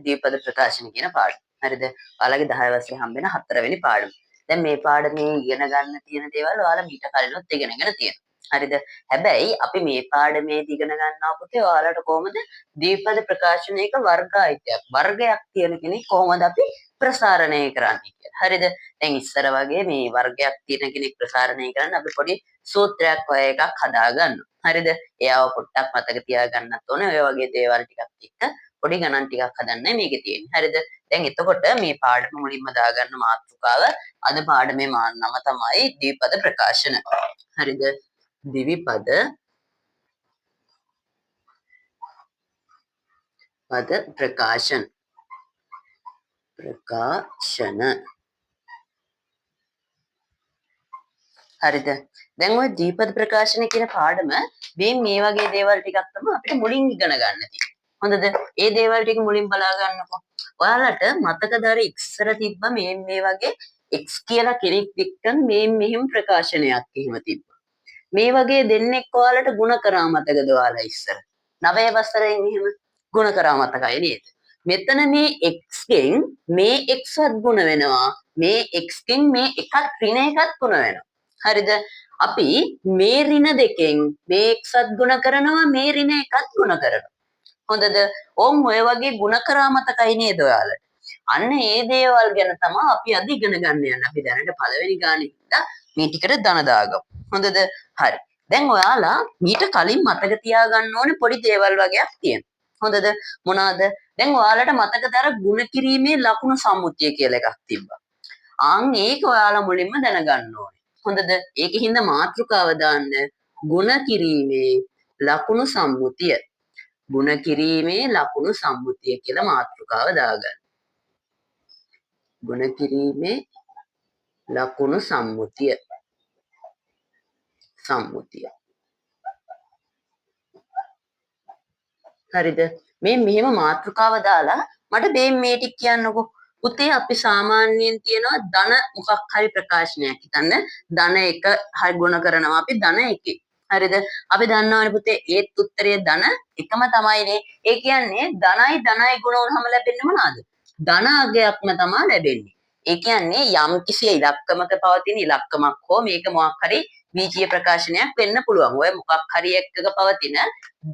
දීපද ප්‍රකාශන කියන පාඩම. හරිද? ඔයාලගේ 10 වසරේ හම්බෙන 4 වෙනි පාඩම. දැන් මේ පාඩමේ ඉගෙන ගන්න තියෙන දේවල් ඔයාලා මීට කලිනුත් ඉගෙනගෙන තියෙනවා. හරිද? හැබැයි අපි මේ පාඩමේදී ඉගෙන ගන්නවා පුතේ ඔයාලට කොහොමද දීපද ප්‍රකාශනයක වර්ග අයිතියක්. වර්ගයක් තියෙන කෙනෙක් කොහොමද අපි ප්‍රසාරණය කරන්නේ කියලා. හරිද? දැන් ඉස්සර වගේ මේ වර්ගයක් තියෙන කෙනෙක් ප්‍රසාරණය කරන්න අපි පොඩි සූත්‍රයක් වගේ එකක් හදා ගන්නවා. හරිද? එයාව පොඩ්ඩක් මතක තියාගන්නත් ඕනේ. ඔය වගේ දේවල් ටිකක් එක්ක පොඩි ගණන් ටිකක් හදන්නයි මේකේ තියෙන්නේ. හරිද? දැන් එතකොට මේ පාඩම මුලින්ම දාගන්න මාතෘකාව අද පාඩමේ නම තමයි ද්විපද ප්‍රකාශන. හරිද? ද්විපද පද ප්‍රකාශන. හරිද? දැන් ওই දීපද ප්‍රකාශන කියන පාඩම මේ වගේ දේවල් ටිකක් තමයි අපිට මුලින් ඉගෙන ගන්න තියෙන්නේ. හොඳද? ඒ දේවල් ටික මුලින් බලා ගන්නකො. ඔයාලට මතකද අර ඉස්සර තිබ්බ මේ වගේ x කියලා කෙනෙක් එක්කන් මෙහෙම ප්‍රකාශනයක් එහෙම තිබ්බා. මේ වගේ දෙන්නෙක් ඔයාලට ಗುಣ කරා මතකද ඔයාලා ඉස්සර? 9 වසරෙන් එහෙම ಗುಣ කරා මතකයි නේද? මෙතන මේ x ගෙන් මේ x වත් ಗುಣ වෙනවා. මේ x ගෙන් මේ එකක් ඍණ එකක් ಗುಣ වෙනවා. හරිද? අපි මේ ඍණ දෙකෙන් මේ එක්සත් ගුණ කරනවා මේ ඍණ එකත් ගුණ කරනවා. හොඳද? ඔව් ඔය වගේ ගුණ කරා මතකයි නේද ඔයාලට? අන්න ඒ දේවල් ගැන තමයි අපි අද ඉගෙන ගන්න යන්නේ. අපි දැනට පළවෙනි ගානේ ඉඳලා මේ ටිකට ධන දාගමු. හොඳද? හරි. දැන් ඔයාලා මීට කලින් මතක තියාගන්න ඕනේ පොඩි දේවල් වගේක් තියෙනවා. හොඳද? මොනවාද? දැන් ඔයාලට මතකද අර ගුණ කිරීමේ ලකුණු සම්මුතිය කියලා එකක් තිබ්බා. ඒක ඔයාලා මුලින්ම දැනගන්න ඕනේ. හොඳද? ඒකෙහිඳ මාතෘකාව දාන්න ගුණ කිරීමේ ලකුණු සම්මුතිය. ගුණ කිරීමේ ලකුණු සම්මුතිය කියලා මාතෘකාව දාගන්න. ගුණ කිරීමේ ලකුණු සම්මුතිය. හරිද? මෙහෙම මාතෘකාව දාලා මට මේ ටික කියන්නකෝ. පුතේ අපි සාමාන්‍යයෙන් තියනවා ධන මොකක් හරි ප්‍රකාශනයක්. හිතන්න ධන 1 හරි ගුණ කරනවා අපි ධන 1. හරිද? අපි දන්නවනේ පුතේ ඒත් උත්තරය ධන එකම තමයිනේ. ඒ කියන්නේ ධනයි ගුණ වුනහම ලැබෙන්නේ මොනවාද? ධන අගයක්ම තමයි ලැබෙන්නේ. ඒ කියන්නේ යම් කිසි ඉලක්කමක පවතින ඉලක්කමක් හෝ මේක මොකක් හරි බීජීය ප්‍රකාශනයක් වෙන්න පුළුවන්. ඔය මොකක් හරි එකක පවතින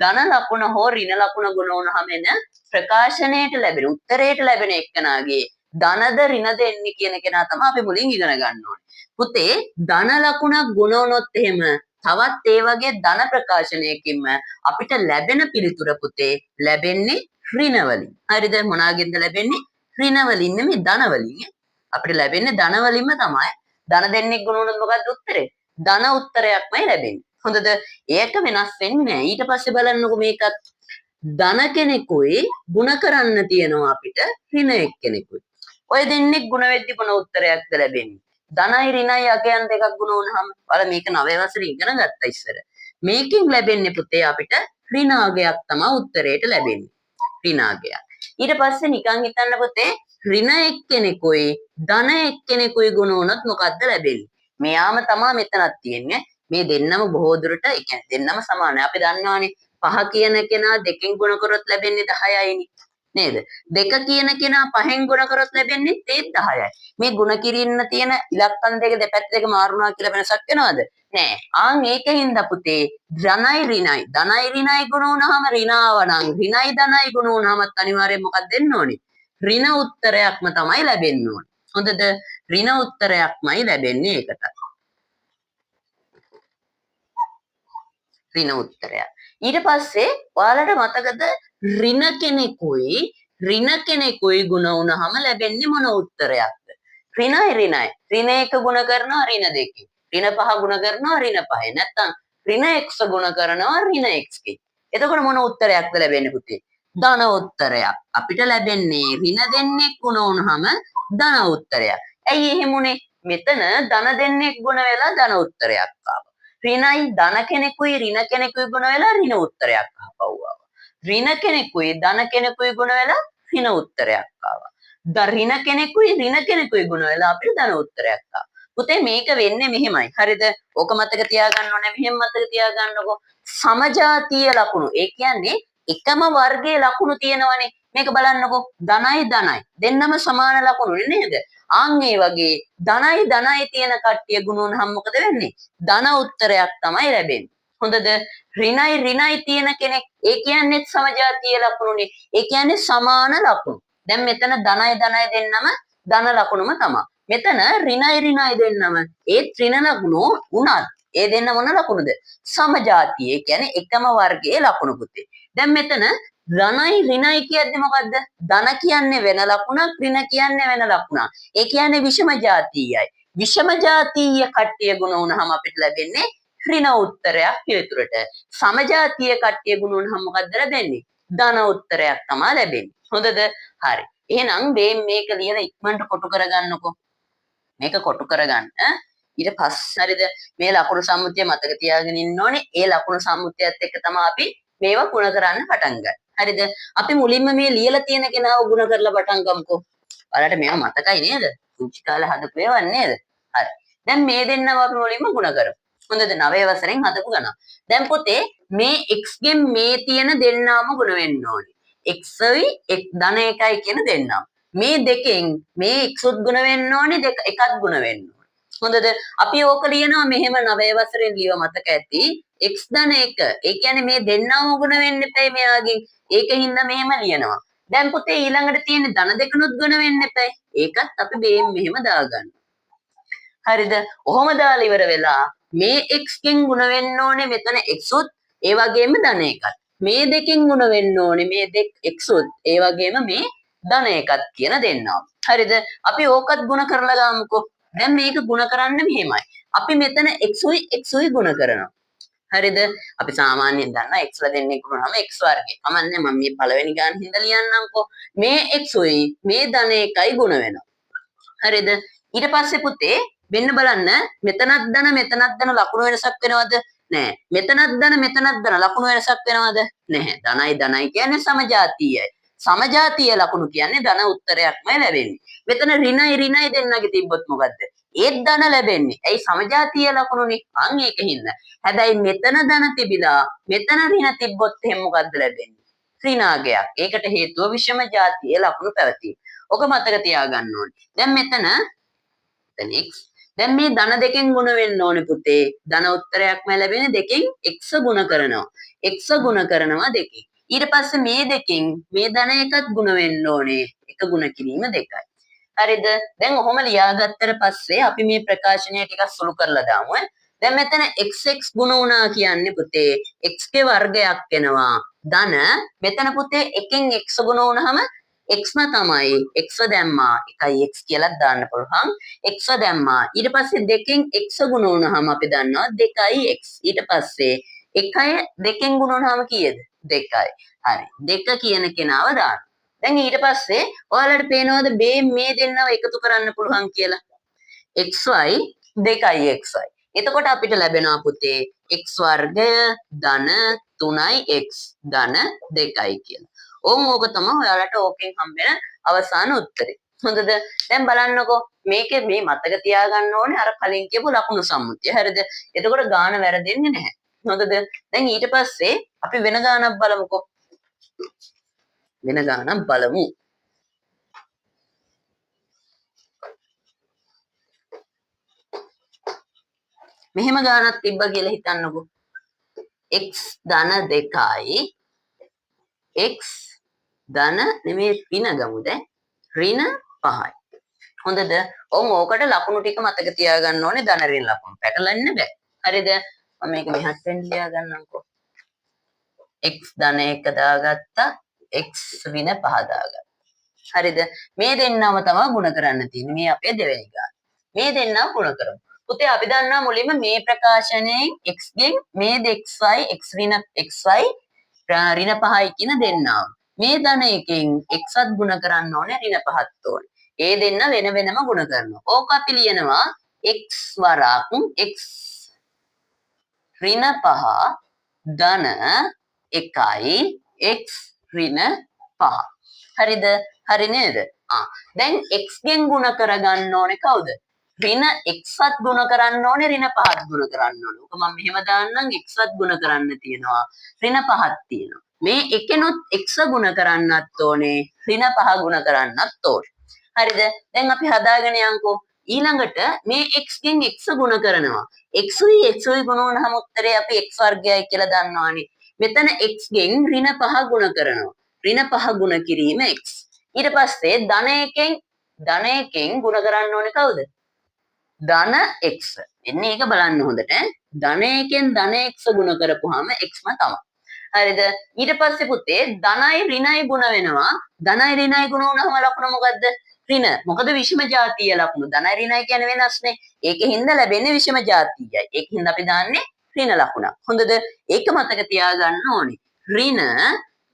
ධන ලකුණ හෝ ඍණ ලකුණ ගුණ වුනහම එන ප්‍රකාශනයට ලැබෙන උත්තරයට ලැබෙන එක්කනාගේ ධනද ඍණද එන්නේ කියන කෙනා තමයි අපි මුලින් ඉගෙන ගන්න ඕනේ. පුතේ ධන ලකුණක් ගුණ වුණොත් එහෙම තවත් ඒ වගේ ධන ප්‍රකාශනයකින්ම අපිට ලැබෙන පිළිතුර පුතේ ලැබෙන්නේ ඍණ වලින්. හරිද? මොනවාගෙන්ද ලැබෙන්නේ? ඍණ වලින් නෙමෙයි ධන වලින්. අපිට ලැබෙන්නේ ධන වලින්ම තමයි. ධන දෙන්නෙක් ගුණ වුණොත් මොකක්ද උත්තරේ? ධන උත්තරයක්මයි ලැබෙන්නේ. හොඳද? ඒක වෙනස් වෙන්නේ නැහැ. ඊට පස්සේ බලන්නකෝ මේකත් ධන කෙනෙකුයි ಗುಣ කරන්න තියෙනවා අපිට ඍණ එක්කෙනෙකුයි. ඔය දෙන්නෙක් ಗುಣ වෙද්දි මොන උත්තරයක්ද ලැබෙන්නේ? ධනයි ඍණයි අගයන් දෙකක් ගුණ වුණාම ඔයාලා මේක 9 වසරේ ඉගෙන ගත්තා ඉස්සර. මේකෙන් ලැබෙන්නේ පුතේ අපිට ඍණ අගයක් තමයි උත්තරයට ලැබෙන්නේ. ඍණ අගයක්. ඊට පස්සේ නිකන් හිතන්න පුතේ ඍණ එක්කෙනෙකුයි ධන එක්කෙනෙකුයි ගුණ වුණොත් මොකද්ද ලැබෙන්නේ? මෙයාම තමයි මෙතනක් තියෙන්නේ. මේ දෙන්නම බොහෝ දුරට ඒ කියන්නේ දෙන්නම සමානයි. අපි දන්නවානේ 5 කියන කෙනා 2කින් ගුණ කරොත් ලැබෙන්නේ 10යිනේ. නේද? 2 කියන කෙනා 5න් ගුණ කරොත් ලැබෙන්නේ ඒත් 10යි. මේ ගුණ කිරින්න තියෙන ඉලක්කම් දෙක දෙපැත්ත දෙක මාරුණා කියලා වෙනසක් වෙනවද? නෑ. ඒකින්ද පුතේ ධනයි ඍණයි. ධනයි ඍණයි ගුණ වුණාම ඍණාව නම් ඍණයි ධනයි ගුණ වුණාමත් අනිවාර්යෙන් මොකක්ද දෙන්න ඕනේ? ඍණ උත්තරයක්ම තමයි ලැබෙන්න ඕනේ. හොඳද? ඍණ උත්තරයක්මයි ලැබෙන්නේ ඒකට. ඍණ උත්තරයක්. ඊට පස්සේ ඔයාලට මතකද ඍණ කෙනෙකුයි ගුණ වුණාම ලැබෙන්නේ මොන උත්තරයක්ද? ඍණයි. ඍණ 1 ගුණ කරනවා ඍණ 2කින්. ඍණ 5 ගුණ කරනවා ඍණ 5. නැත්තම් ඍණ x ගුණ කරනවා ඍණ x කින්. එතකොට මොන උත්තරයක්ද ලැබෙන්නේ පුතේ? ධන උත්තරයක්. අපිට ලැබෙන්නේ ඍණ දෙන්නෙක් ගුණ වුණාම ධන උත්තරයක්. ඇයි එහෙම උනේ? මෙතන ධන දෙන්නෙක් ගුණ වෙලා ධන උත්තරයක් ආවා. ඍණයි ධන කෙනෙකුයි ඍණ කෙනෙකුයි ගුණ වෙලා ඍණ උත්තරයක් ආවා. ඍණ කෙනෙකුයි ධන කෙනෙකුයි ගුණ වෙලා ඍණ උත්තරයක් ආවා. ඍණ කෙනෙකුයි ඍණ කෙනෙකුයි ගුණ වෙලා අපිට ධන උත්තරයක් ආවා. පුතේ මේක වෙන්නේ මෙහෙමයි. හරිද? ඕක මතක තියාගන්න ඕනේ. මෙහෙම මතක තියාගන්නකො. සමජාතීය ලකුණු. ඒ කියන්නේ එකම වර්ගයේ ලකුණු තියෙනවනේ. මේක බලන්නකෝ ධනයි ධනයි දෙන්නම සමාන ලකුණුනේ නේද? ආන් ඒ වගේ ධනයි ධනයි තියෙන කට්ටිය ගුණ වුණාම මොකද වෙන්නේ? ධන උත්තරයක් තමයි ලැබෙන්නේ. හොඳද? ඍණයි ඍණයි තියෙන කෙනෙක් ඒ කියන්නේ සමජාතීය ලකුණුනේ. ඒ කියන්නේ සමාන ලකුණු. දැන් මෙතන ධනයි ධනයි දෙන්නම ධන ලකුණුම තමයි. මෙතන ඍණයි ඍණයි දෙන්නම ඒ ඍණ ලකුණු උනත් ඒ දෙන්න මොන ලකුණුද? සමජාතීය. ඒ කියන්නේ එකම වර්ගයේ ලකුණු පුතේ. දැන් මෙතන ධනයි ඍණයි කියද්දි මොකද්ද? ධන කියන්නේ වෙන ලකුණක් ඍණ කියන්නේ වෙන ලකුණක්. ඒ කියන්නේ විෂම ජාතීයයි. විෂම ජාතීය කට්ටිය ගුණ වුණාම අපිට ලැබෙන්නේ ඍණ උත්තරයක් පිළිතුරට. සමජාතීය කට්ටිය ගුණ වුණාම මොකද්ද ලැබෙන්නේ? ධන උත්තරයක් තමයි ලැබෙන්නේ. හොඳද? හරි. එහෙනම් මේක ලියලා ඉක්මනට කොටු කරගන්නකෝ. මේක කොටු කරගන්න. ඊට පස්සේ හරිද මේ ලකුණු සම්මුතිය මතක තියාගෙන ඉන්න ඕනේ. ඒ ලකුණු සම්මුතියත් එක්ක තමයි අපි මේවා ගුණ කරන්න පටන් ගන්න. හරිද? අපි මුලින්ම මේ ලියලා තියෙන කෙනාව ගුණ කරලා පටන් ගමුකෝ. ඔයාලට මේවා මතකයි නේද? පුංචි කාලේ හදපු ඒවා නේද? හරි. දැන් මේ දෙන්නව අපි මුලින්ම ගුණ කරමු. හොඳද? 9 වසරෙන් හදපු ගණන්. දැන් පුතේ මේ x ගෙන් මේ තියෙන දෙන්නාම ගුණ වෙන්න ඕනේ. x යි ධන 1යි කියන දෙන්නාම. මේ දෙකෙන් මේ x උත් ගුණ වෙන්න ඕනේ දෙක එකත් ගුණ වෙන්න ඕනේ. හොඳද? අපි ඕක ලියනවා මෙහෙම 9 වසරෙන් ලියව මතක ඇති. x ධන 1. ඒ කියන්නේ මේ දෙන්නම ගුණ වෙන්න එපයි මෙයාගෙන්. ඒකින්ද මෙහෙම ලියනවා. දැන් පුතේ ඊළඟට තියෙන ධන දෙකනොත් ගුණ වෙන්න එපයි. ඒකත් අපි මෙහෙම දාගන්න. හරිද? ඔහොම දාලා ඉවර වෙලා මේ x කින් ගුණ වෙන්න ඕනේ මෙතන x උත් ඒ වගේම ධන එකත්. මේ දෙකෙන් ගුණ වෙන්න ඕනේ මේ දෙක x උත් ඒ වගේම මේ ධන එකත් කියන දෙන්නා. හරිද? අපි ඕකත් ගුණ කරලා ගමුකෝ. දැන් මේක ගුණ කරන්න මෙහෙමයි. අපි මෙතන x උයි ගුණ කරනවා. හරිද? අපි සාමාන්‍යයෙන් දන්නා x ලා දෙන්නේ ගුණනම x වර්ගය. කමන්නේ මම මේ පළවෙනි ගාන හින්දා ලියන්නම්කෝ. මේ x උයි මේ ධන එකයි ගුණ වෙනවා. හරිද? ඊට පස්සේ පුතේ වෙන්න බලන්න මෙතනත් ධන මෙතනත් ධන ලකුණු වෙනසක් වෙනවද? නෑ. මෙතනත් ධන මෙතනත් ධන ලකුණු වෙනසක් වෙනවද? නැහැ. ධනයි ධනයි කියන්නේ සමජාතීයයි. සමජාතීය ලකුණු කියන්නේ ධන උත්තරයක්මයි ලැබෙන්නේ. මෙතන ඍණයි ඍණයි දෙන්නගේ තිබ්බොත් මොකද්ද? ඒත් ධන ලැබෙන්නේ. ඇයි සමජාතීය ලකුණුනේ? අන් ඒකින්ද. හැබැයි මෙතන ධන තිබිලා මෙතන ඍණ තිබ්බොත් එහෙනම් මොකද්ද ලැබෙන්නේ? ඍණාගයක්. ඒකට හේතුව විෂම ජාතීය ලකුණු පැවතීම. ඔක මතක තියාගන්න ඕනේ. දැන් මෙතන x දැන් මේ ධන දෙකෙන් ගුණ වෙන්න ඕනේ පුතේ. ධන උත්තරයක්ම ලැබෙන්නේ දෙකෙන් x ගුණ කරනවා. x ගුණ කරනවා දෙකෙන්. ඊට පස්සේ මේ දෙකෙන් මේ ධන එකත් ගුණ වෙන්න ඕනේ. එක ගුණ කිරීම දෙකයි. හරිද? දැන් ඔහොම ලියාගත්තට පස්සේ අපි මේ ප්‍රකාශනය ටිකක් සුළු කරලා දාමු. දැන් මෙතන xx ගුණ වුණා කියන්නේ පුතේ x ගේ වර්ගයක් වෙනවා. ධන මෙතන පුතේ එකෙන් x ගුණ වුණාම x තමයි x දැම්මා 1x කියලා දාන්න පුළුවන් x දැම්මා ඊට පස්සේ දෙකෙන් x ගුණ වුණාම අපි දන්නවා 2x ඊට පස්සේ 1 දෙකෙන් ගුණ වුණාම කීයද 2යි හරි 2 කියන කෙනාව දාන්න දැන් ඊට පස්සේ ඔයාලට පේනවද මේ දෙන්නව එකතු කරන්න පුළුවන් කියලා xy 2xy එතකොට අපිට ලැබෙනවා පුතේ x වර්ගය ධන 3x ධන 2යි කියලා ඕක තමයි ඔයාලට ඕකෙන් හම්බෙන අවසාන උත්තරේ. හොඳද? දැන් බලන්නකෝ මේකේ මේ මතක තියාගන්න ඕනේ අර කලින් කියපු ලකුණු සම්මුතිය. හරිද? එතකොට ගාන වැරදෙන්නේ නැහැ. හොඳද? දැන් ඊට පස්සේ අපි වෙන ගානක් බලමුකෝ. වෙන ගානක් බලමු. මෙහෙම ගානක් තිබ්බා කියලා හිතන්නකෝ. x ධන 2යි x ධන නෙමේ ඍණ ගමු දැන් ඍණ 5යි හොඳද ඕකට ලකුණු ටික මතක තියාගන්න ඕනේ ධන ඍණ ලකුණු පැටලෙන්න බෑ හරිද මම මේක මෙහාට වෙන්න ලියා ගන්නම්කෝ x ධන 1 දාගත්තා x ඍණ 5 දාගත්තා හරිද මේ දෙන්නම තමයි ගුණ කරන්න තියෙන්නේ මේ අපේ දෙවෙනි ගාන මේ දෙන්නම ගුණ කරමු පුතේ අපි දන්නා මුලින්ම මේ ප්‍රකාශනයෙන් x ගෙන් මේ xy x ඍණ xy ඍණ 5යි කියන දෙන්නාව මේ ධන එකෙන් xත් ගුණ කරන්න ඕනේ ඍණ 5ත් ඕනේ. ඒ දෙන්න වෙන වෙනම ගුණ කරනවා. ඕක අපි ලියනවා x වරක් x ඍණ 5 ධන 1යි x ඍණ 5. හරිද? හරි නේද? දැන් x ගෙන් ගුණ කරගන්න ඕනේ කවුද? ඍණ xවත් ගුණ කරන්න ඕනේ ඍණ 5ත් ගුණ කරන්න ඕනේ. ඔක මම මෙහෙම දාන්නම් xවත් ගුණ කරන්න තියෙනවා. ඍණ 5ක් තියෙනවා. මේ එකනොත් x ගුණ කරන්නත් ඕනේ. ඍණ 5 ගුණ කරන්නත් ඕනේ. හරිද? දැන් අපි හදාගෙන යන්කෝ. ඊළඟට මේ x ගෙන් x ගුණ කරනවා. x උයි ගුණ වුණාම උත්තරේ අපි x වර්ගයයි කියලා දන්නවානේ. මෙතන x ගෙන් ඍණ 5 ගුණ කරනවා. ඍණ 5 ගුණ කිරීම x. ඊට පස්සේ ධන එකෙන් ගුණ කරන්න ඕනේ කවුද? ධන x. එන්න ඒක බලන්න හොඳට. ධන එකෙන් ධන x ගුණ කරපුවාම xම තමයි. හරිද? ඊට පස්සේ පුතේ ධනයි ඍණයි ගුණ වෙනවා. ධනයි ඍණයි ගුණ වුණාම ලකුණ මොකද්ද? ඍණ. මොකද විෂම ජාතීය ලකුණු. ධනයි ඍණයි කියන්නේ වෙනස්නේ. ඒකෙන්ද ලැබෙන්නේ විෂම ජාතීයයි. ඒකෙන්ද අපි දාන්නේ ඍණ ලකුණක්. හොඳද? ඒක මතක තියාගන්න ඕනේ. ඍණ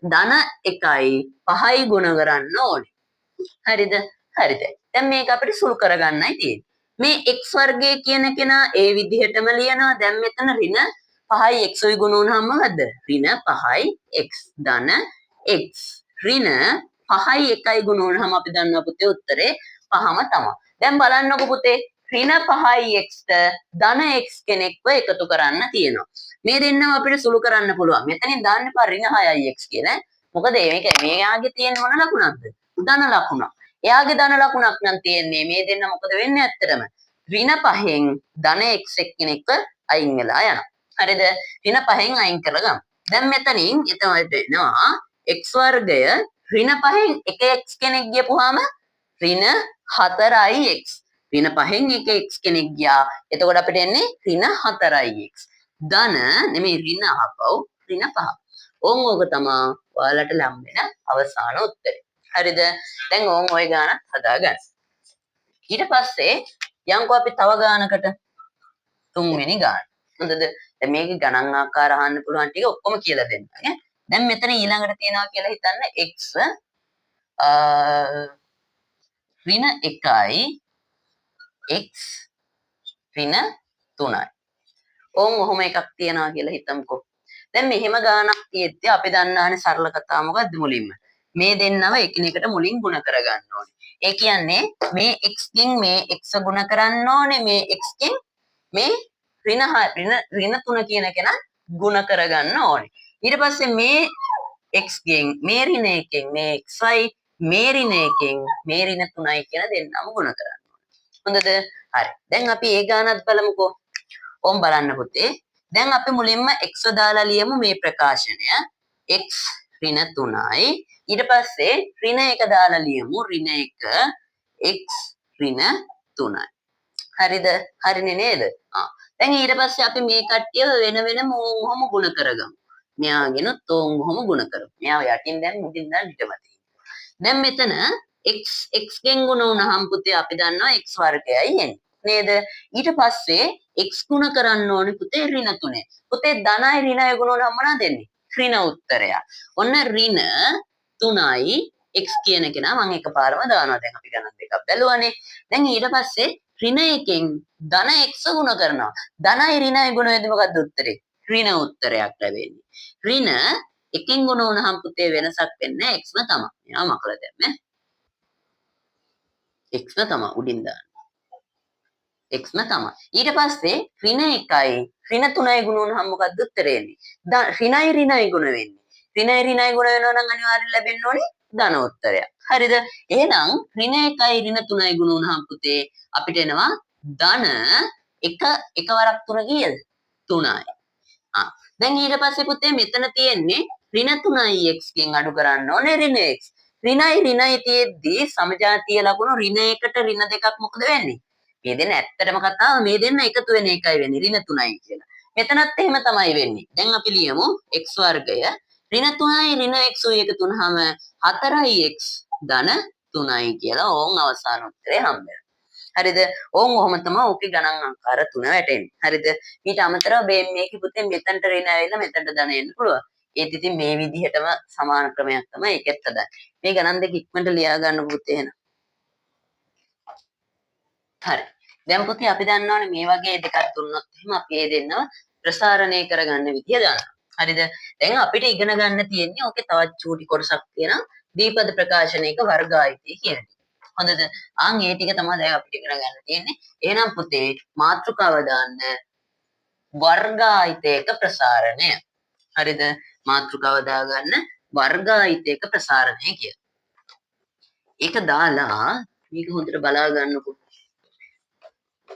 ධන 1යි 5යි ගුණ කරන්න ඕනේ. හරිද? හරිද? දැන් මේක අපිට සුළු කරගන්නයි තියෙන්නේ. මේ x වර්ගය කියන කෙනා ඒ විදිහටම ලියනවා. දැන් මෙතන ඍණ 5යි x උයි ගුණ වුණාම මොකද්ද? ඍණ 5යි x ධන x. ඍණ 5යි 1යි ගුණ වුණාම අපි දන්නවා පුතේ උත්තරේ 5ම තමයි. දැන් බලන්නකො පුතේ ඍණ 5යි x ට ධන x කෙනෙක්ව එකතු කරන්න තියෙනවා. මේ දෙන්නම අපිට සුළු කරන්න පුළුවන්. මෙතනින් දාන්න එපා ඍණ 6යි x කියලා. මොකද මේක මෙයාගේ තියෙන මොන ලකුණක්ද? ධන ලකුණක්. එයාගේ ධන ලකුණක් නම් තියෙන්නේ මේ දෙන්න මොකද වෙන්නේ ඇත්තටම? ඍණ 5න් ධන x එක්කෙනෙක්ව අයින් වෙලා යනවා. හරිද? ඍණ 5න් අයින් කරගමු. දැන් මෙතනින් එතකොට එනවා x වර්ගය ඍණ 5න් 1x කෙනෙක් ගියපුවාම ඍණ 4යි x. ඍණ 5න් 1x කෙනෙක් ගියා. එතකොට අපිට එන්නේ ඍණ 4යි x. ධන නෙමෙයි ඍණ අහපව් ඍණ 5. ඕක තමයි ඔයාලට ලැබෙන අවසාන උත්තරේ. හරිද? දැන් ওই ගාන හදාගන්න. ඊට පස්සේ යන්කෝ අපි තව ගානකට තුන්වෙනි ගාන. හොඳද? දැන් මේකේ ගණන් ආකාර අහන්න පුළුවන් ටික ඔක්කොම කියලා දෙන්න. ඈ. දැන් මෙතන ඊළඟට තියනවා කියලා හිතන්න x ඍණ 1යි x ඍණ 3යි. ඔහොම එකක් තියනවා කියලා හිතමුකෝ. දැන් මෙහෙම ගානක් තියෙද්දි අපි දන්නානේ සරල කතාව මොකද්ද මුලින්ම? මේ දෙන්නව එකිනෙකට මුලින් ගුණ කරගන්න ඕනේ. ඒ කියන්නේ මේ x ගෙන් මේ x ගුණ කරන්න ඕනේ. මේ x ගෙන් මේ ඍණ 3 කියන කෙනා ගුණ කරගන්න ඕනේ. ඊට පස්සේ මේ x ගෙන් මේ ඍණ එකෙන් මේ xy මේ ඍණ එකෙන් මේ ඍණ 3යි කියන දෙන්නම ගුණ කරන්න ඕනේ. හොඳද? හරි. දැන් අපි ඒ ගානත් බලමුකෝ. ඕම් බලන්න පුතේ. දැන් අපි මුලින්ම x දාලා ලියමු මේ ප්‍රකාශනය. x ඍණ 3යි. ඊට පස්සේ ඍණ 1 දාලා ලියමු ඍණ 1 x ඍණ 3යි. හරිද? හරිනේ නේද? දැන් ඊට පස්සේ අපි මේ කට්ටිය වෙන වෙනම ඔහොම ගුණ කරගමු. මෙයාගෙනුත් ඔහොම ගුණ කරමු. මෙයාව යටින් දැන් මුදින් දැන් පිටම තියෙනවා. දැන් මෙතන x ගෙන් ගුණ වුණාම පුතේ අපි දන්නවා x වර්ගයයි එන්නේ. නේද? ඊට පස්සේ x ගුණ කරන්න ඕනේ පුතේ ඍණ 3. පුතේ ධනයි ඍණයි ගුණ වුණාම මොනවද එන්නේ? ඍණ උත්තරයක්. ඔන්න ඍණ 3යි x කියන කෙනා මම එකපාරම දානවා. දැන් අපි ගණන් දෙකක් බැලුවානේ. දැන් ඊට පස්සේ ඍණ එකෙන් ධන x ගුණ කරනවා. ධනයි ඍණයි ගුණ වෙද්දි මොකද්ද උත්තරේ? ඍණ උත්තරයක් ලැබෙන්නේ. ඍණ එකෙන් ගුණ වුණාම පුතේ වෙනසක් වෙන්නේ නැහැ. xම තමයි. මෙයා මකලා දැම්මේ. xම තමයි උඩින් දාන්න. xම තමයි. ඊට පස්සේ ඍණ 1යි ඍණ 3යි ගුණ වුණාම මොකද්ද උත්තරේ එන්නේ? ඍණයි ඍණයි ගුණ වෙන්නේ. ඍණයි ඍණයි ගුණ වෙනවා නම් අනිවාර්යෙන් ලැබෙන්න ඕනේ ධන උත්තරයක්. හරිද? එහෙනම් ඍණ 1යි ඍණ 3යි ගුණ වුණාම පුතේ අපිට එනවා ධන එකවරක් 3 කීයද? 3යි. දැන් ඊට පස්සේ පුතේ මෙතන තියෙන්නේ ඍණ 3යි x ගෙන් අඩු කරන්න ඕනේ ඍණ x. ඍණයි ඍණයි තියෙද්දි සමජාතීය ලකුණු ඍණ 1ට ඍණ 2ක් මොකද වෙන්නේ? මේ දෙන්න ඇත්තටම කතාව මේ දෙන්න එකතු වෙන එකයි වෙන්නේ ඍණ 3යි කියලා. මෙතනත් එහෙම තමයි වෙන්නේ. දැන් අපි ලියමු x වර්ගය ඍණ 3යි ඍණ x උයි එකතු වුනහම 4යි x ධන 3යි කියලා ඕන් අවසාන උත්තරේ හම්බ වෙනවා. හරිද? ඕන් ඔහොම තමයි ඕකේ ගණන් ආකාර 3 වැටෙන්නේ. හරිද? ඊට අමතරව මේකේ පුතේ මෙතනට ඍණ ඇවිල්ලා මෙතනට ධන එන්න පුළුවන්. ඒත් ඉතින් මේ විදිහටම සමාන ක්‍රමයක් තමයි ඒකෙත් හදන්නේ. මේ ගණන් දෙක ඉක්මනට ලියා ගන්න පුතේ එහෙනම්. හරි. දැන් පුතේ අපි දන්නවනේ මේ වගේ දෙකක් දුන්නොත් එහෙම අපි ඒ දෙන්නව ප්‍රසාරණය කරගන්න විදිය දන්නවා. හරිද? දැන් අපිට ඉගෙන ගන්න තියෙන්නේ ඕකේ තවත් චූටි කොටසක් තියෙනවා. දීපද ප්‍රකාශනයක වර්ග ආයිතිය කියන එක. හොඳද? ඒ ටික තමයි දැන් අපිට ඉගෙන ගන්න තියෙන්නේ. එහෙනම් පුතේ මාතෘකාව දාන්න වර්ගායිතයක ප්‍රසාරණය. හරිද? මාතෘකාව දාගන්න වර්ගායිතයක ප්‍රසාරණය කියලා. ඒක දාලා මේක හොඳට බලා ගන්නකො.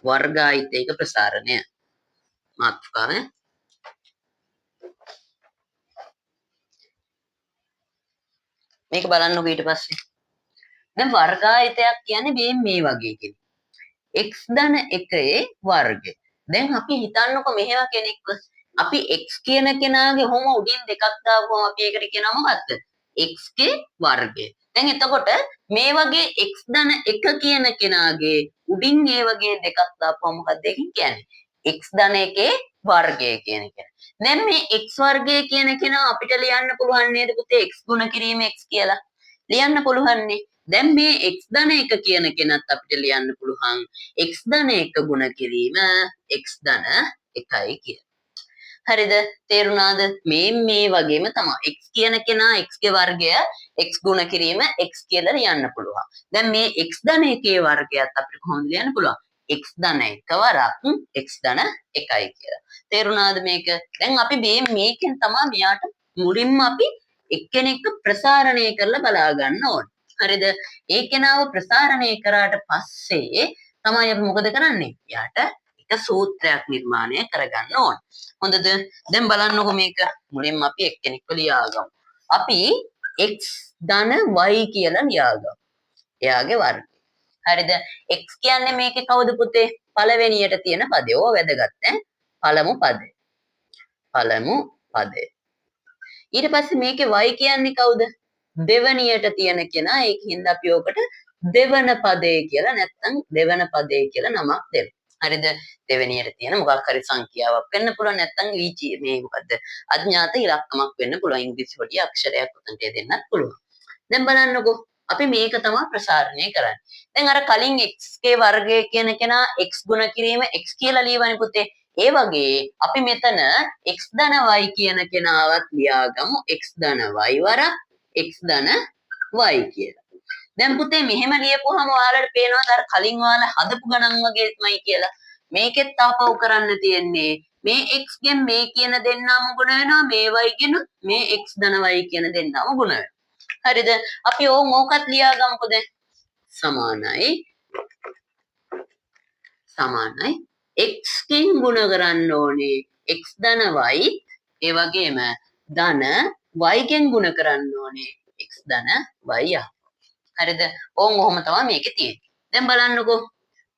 වර්ගායිතයක ප්‍රසාරණය මාතෘකාව මේක බලන්නකො ඊට පස්සේ. දැන් වර්ගායතයක් කියන්නේ මේ වගේ කෙනෙක්. x ධන 1 වර්ගය. දැන් අපි හිතන්නකො මෙහෙම කෙනෙක්ව. අපි x කියන කෙනාගේ ඔහොම උඩින් දෙකක් දාපුවම අපි ඒකට කියනවා මොකක්ද? x ගේ වර්ගය. දැන් එතකොට මේ වගේ x ධන 1 කියන කෙනාගේ උඩින් මේ වගේ දෙකක් දාපුවම මොකක්ද ඒකෙන් කියන්නේ? x ධන 1 වර්ගය කියන එක. දැන් මේ x වර්ගය කියන කෙනා අපිට ලියන්න පුළුවන් නේද පුතේ x ගුණ කිරීම x කියලා. ලියන්න පුළුවන් නේ. දැන් මේ x ධන 1 කියන කෙනත් අපිට ලියන්න පුළුවන් x ධන 1 ගුණ කිරීම x ධන 1යි කියලා. හරිද? තේරුණාද? මේ වගේම තමයි x කියන කෙනා x ගේ වර්ගය x ගුණ කිරීම x කියලා ලියන්න පුළුවන්. දැන් මේ x ධන 1 වර්ගයත් අපිට කොහොමද ලියන්න පුළුවන්? x ධන 1 වරක් x ධන 1යි කියලා. තේරුණාද මේක? දැන් අපි මේකෙන් තමයි මෙයාට මුලින්ම අපි එක්කෙනෙක්ව ප්‍රසාරණය කරලා බලා ගන්න ඕනේ. හරිද? ඒ කෙනාව ප්‍රසාරණය කරාට පස්සේ තමයි අපි මොකද කරන්නේ? යාට එක සූත්‍රයක් නිර්මාණය කරගන්න ඕනේ. හොඳද? දැන් බලන්නකො මේක මුලින්ම අපි එක්කෙනෙක්ව ලියාගමු. අපි x ධන y කියලා ලියාගමු. එයාගේ වර්ගය. හරිද? x කියන්නේ මේකේ කවුද පුතේ? පළවෙනියට තියෙන පදේ. ඕක වැදගත් ඈ. පළමු පදේ. පළමු පදේ. ඊට පස්සේ මේකේ y කියන්නේ කවුද? දෙවනියට තියෙන කෙනා. ඒකින්ද අපි ඔකට දෙවන පදේ කියලා නැත්නම් දෙවන පදේ කියලා නමක් දෙමු. හරිද? දෙවනියට තියෙන මොකක් හරි සංඛ්‍යාවක් වෙන්න පුළුවන් නැත්නම් මේ මොකද්ද? අඥාත ඉලක්කමක් වෙන්න පුළුවන්. ඉංග්‍රීසි පොඩි අක්ෂරයක් උතන්ට දෙන්නත් පුළුවන්. දැන් බලන්නකෝ. අපි මේක තමයි ප්‍රසාරණය කරන්නේ. දැන් අර කලින් x ගේ වර්ගය කියන කෙනා x ගුණ කිරීම x කියලා ලියවනේ පුතේ. ඒ වගේ අපි මෙතන x ධන y කියන කෙනාවත් ලියාගමු x ධන y වරක් x ධන y කියලා. දැන් පුතේ මෙහෙම ලියපුවාම ඔයාලට පේනවාද අර කලින් ඔයාලා හදපු ගණන් වගේමයි කියලා. මේකෙත් තාපව කරන්න තියෙන්නේ මේ x ගෙන් මේ කියන දෙන්නම ගුණ වෙනවා මේ y ගෙන් මේ x ධන y කියන දෙන්නම ගුණ වෙනවා. හරිද? අපි ඕකත් ලියාගමුකෝ දැන්. සමානයි x කින් ගුණ කරන්න ඕනේ x ධන y ඒ වගේම ධන y ගෙන් ගුණ කරන්න ඕනේ x ධන y. හරිද? ඔහොම තමයි මේකේ තියෙන්නේ. දැන් බලන්නකෝ.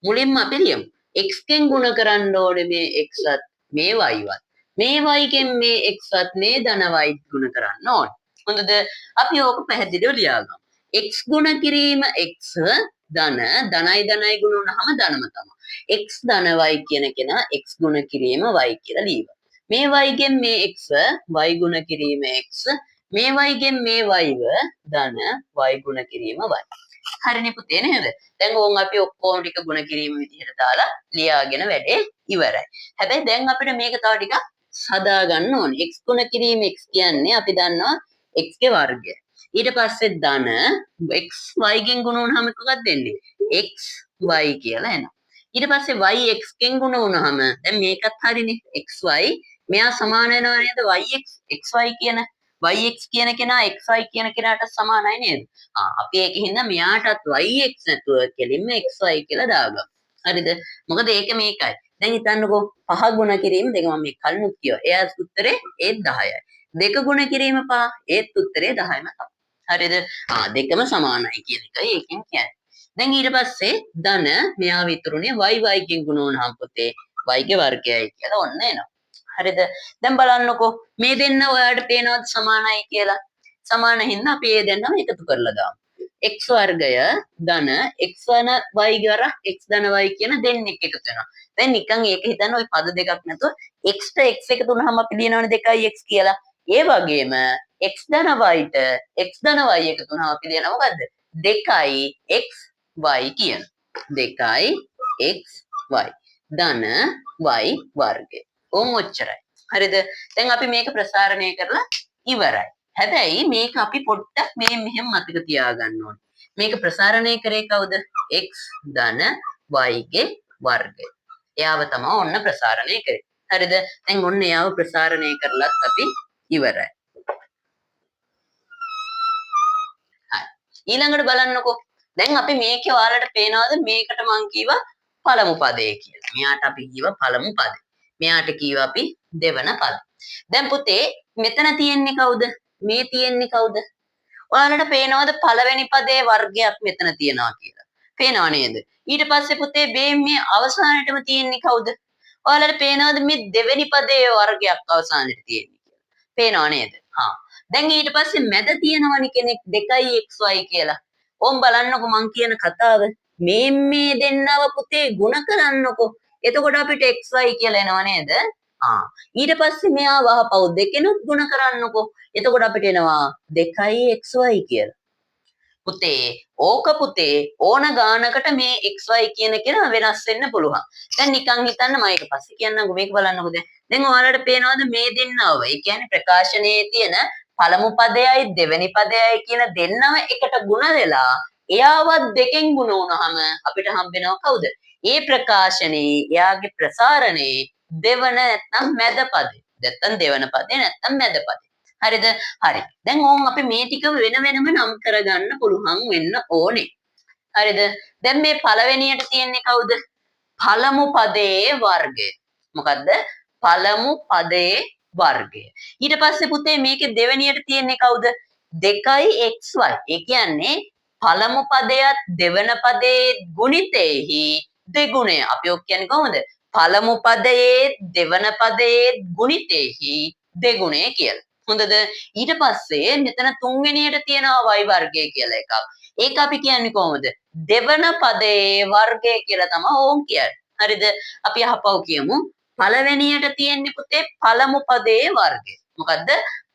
මුලින්ම අපි ලියමු. x ගෙන් ගුණ කරන්න ඕනේ මේ x වත් මේ y වත්. මේ y ගෙන් මේ x වත් මේ ධන y ගුණ කරන්න ඕනේ. හොඳද? අපි ඕක පැහැදිලිව ලියාගමු. x ගුණ කිරීම x ධනයි ගුණ වුණාම ධනම තමයි. x ධන y කියන කෙනා x ගුණ කිරීම y කියලා ලියනවා. මේ y ගෙන් මේ x y ගුණ කිරීම x මේ y ගෙන් මේ y ධන y ගුණ කිරීම y. හරිනේ පුතේ නේද? දැන් ඕන් අපි ඔක්කොම ටික ගුණ කිරීම විදිහට දාලා ලියාගෙන වැඩේ ඉවරයි. හැබැයි දැන් අපිට මේක තව ටිකක් හදා ගන්න ඕනේ. x ගුණ කිරීම x කියන්නේ අපි දන්නවා x ගේ වර්ගය. ඊට පස්සේ ධන x y ගෙන් ගුණ වුණාම මොකක්ද වෙන්නේ? x y කියලා එනවා. ඊට පස්සේ y x ගෙන් ගුණ වුණාම දැන් මේකත් හරිනේ x y මෙයා සමාන වෙනව නේද y x y කියන yx කියන කෙනා xy කියන කෙනාට සමානයි නේද? අපි ඒකින්ද මෙයාටත් yx නැතුව කෙලින්ම xy කියලා දාගමු. හරිද? මොකද ඒක මේකයි. දැන් හිතන්නකෝ 5 ගුණ කිරීම දෙක මම මේ කලිනුත් කිව්වා. එයාගේ උත්තරේ ඒත් 10යි. 2 ගුණ කිරීම 5 ඒත් උත්තරේ 10යිම තමයි. හරිද? දෙකම සමානයි කියන එකයි ඒකෙන් කියන්නේ. දැන් ඊට පස්සේ ධන මෙයා විතරුනේ y ගෙන් ගුණ වුණාම පුතේ y ගේ වර්ගයයි කියලා ඔන්න එනවා. හරිද? දැන් බලන්නකෝ මේ දෙන්න ඔයාලට පේනවද සමානයි කියලා? සමාන හින්දා අපි මේ දෙන්නම එකතු කරලා දාමු. x වර්ගය ධන x වන y ගර x ධන y කියන දෙන්නෙක් එකතු වෙනවා. දැන් නිකන් ඒක හිතන්න ওই පද දෙකක් නැතුව x ට x එකතු වුනහම අපි ලියනවනේ 2x කියලා. ඒ වගේම x ධන y ට x ධන y එකතු වුනහම අපි ලියනවා මොකද්ද? 2xy කියන. 2xy ධන y වර්ගය. ඕම් ඔච්චරයි. හරිද? දැන් අපි මේක ප්‍රසාරණය කරලා ඉවරයි. හැබැයි මේක අපි පොඩ්ඩක් මෙහෙම මතක තියාගන්න ඕනේ. මේක ප්‍රසාරණය කරේ කවුද? x ධන y ගේ වර්ගය. එයාව තමයි ඔන්න ප්‍රසාරණය කරේ. හරිද? දැන් ඔන්න එයාව ප්‍රසාරණය කරලත් අපි ඉවරයි. හරි. ඊළඟට බලන්නකෝ. දැන් අපි මේකේ ඔයාලට පේනවද මේකට මං කීවා පළමු පදේ කියලා. මෙයාට අපි කීවා පළමු පදේ. මෙයාට කීවා අපි දෙවන පදේ. දැන් පුතේ මෙතන තියෙන්නේ කවුද? මේ තියෙන්නේ කවුද? ඔයාලට පේනවද පළවෙනි පදයේ වර්ගයක් මෙතන තියනවා කියලා? පේනව නේද? ඊට පස්සේ පුතේ මේ අවසානයේටම තියෙන්නේ කවුද? ඔයාලට පේනවද මේ දෙවෙනි පදයේ වර්ගයක් අවසානයේට තියෙන්නේ කියලා? පේනව නේද? හා. දැන් ඊට පස්සේ මැද තියෙනවනේ කෙනෙක් 2xy කියලා. ඕම් බලන්නකො මං කියන කතාව. මේ දෙන්නව පුතේ ಗುಣ කරන්නකො. එතකොට අපිට xy කියලා එනව නේද? ඊට පස්සේ මෙයා වහපව් දෙකෙනුත් ಗುಣ කරන්නකො. එතකොට අපිට එනවා 2xy කියලා. පුතේ ඕක පුතේ ඕන ගානකට මේ xy කියන කෙනා වෙනස් වෙන්න පුළුවන්. දැන් නිකන් හිතන්න මම ඒක පස්සේ කියන්නම්කෝ මේක බලන්නකෝ දැන් ඔයාලට පේනවද මේ දෙන්නව? ඒ කියන්නේ ප්‍රකාශනයේ තියෙන පළමු පදයයි දෙවෙනි පදයයි කියන දෙන්නම එකට ಗುಣ වෙලා එයාවත් දෙකෙන් ಗುಣ වුණාම අපිට හම්බෙනවා කවුද? ඒ ප්‍රකාශනයේ එයාගේ ප්‍රසාරණේ දෙවන නැත්නම් මැද පදේ. නැත්නම් දෙවන පදේ නැත්නම් මැද පදේ. හරිද? හරි. දැන් ඕන් අපි මේ ටික වෙන වෙනම නම් කරගන්න පුළුවන් වෙන්න ඕනේ. හරිද? දැන් මේ පළවෙනියට තියෙන්නේ කවුද? පළමු පදයේ වර්ගය. මොකද්ද? පළමු පදයේ වර්ගය. ඊට පස්සේ පුතේ මේකේ දෙවෙනියට තියෙන්නේ කවුද? 2xy. ඒ කියන්නේ පළමු පදයට දෙවන පදයේ ගුණිතෙහි දෙගුණය. අපි ඔක් කියන්නේ කොහොමද? පළමු පදයේ දෙවන පදයේ ගුණිතෙහි දෙගුණය කියලා. හොඳද? ඊට පස්සේ මෙතන තුන්වෙනියට තියෙනවා y වර්ගය කියලා එකක්. ඒක අපි කියන්නේ කොහොමද? දෙවන පදයේ වර්ගය කියලා තමයි ඕන් කියන්නේ. හරිද? අපි අහපව් කියමු. පළවෙනියට තියෙන්නේ පුතේ පළමු පදයේ වර්ගය. මොකද්ද?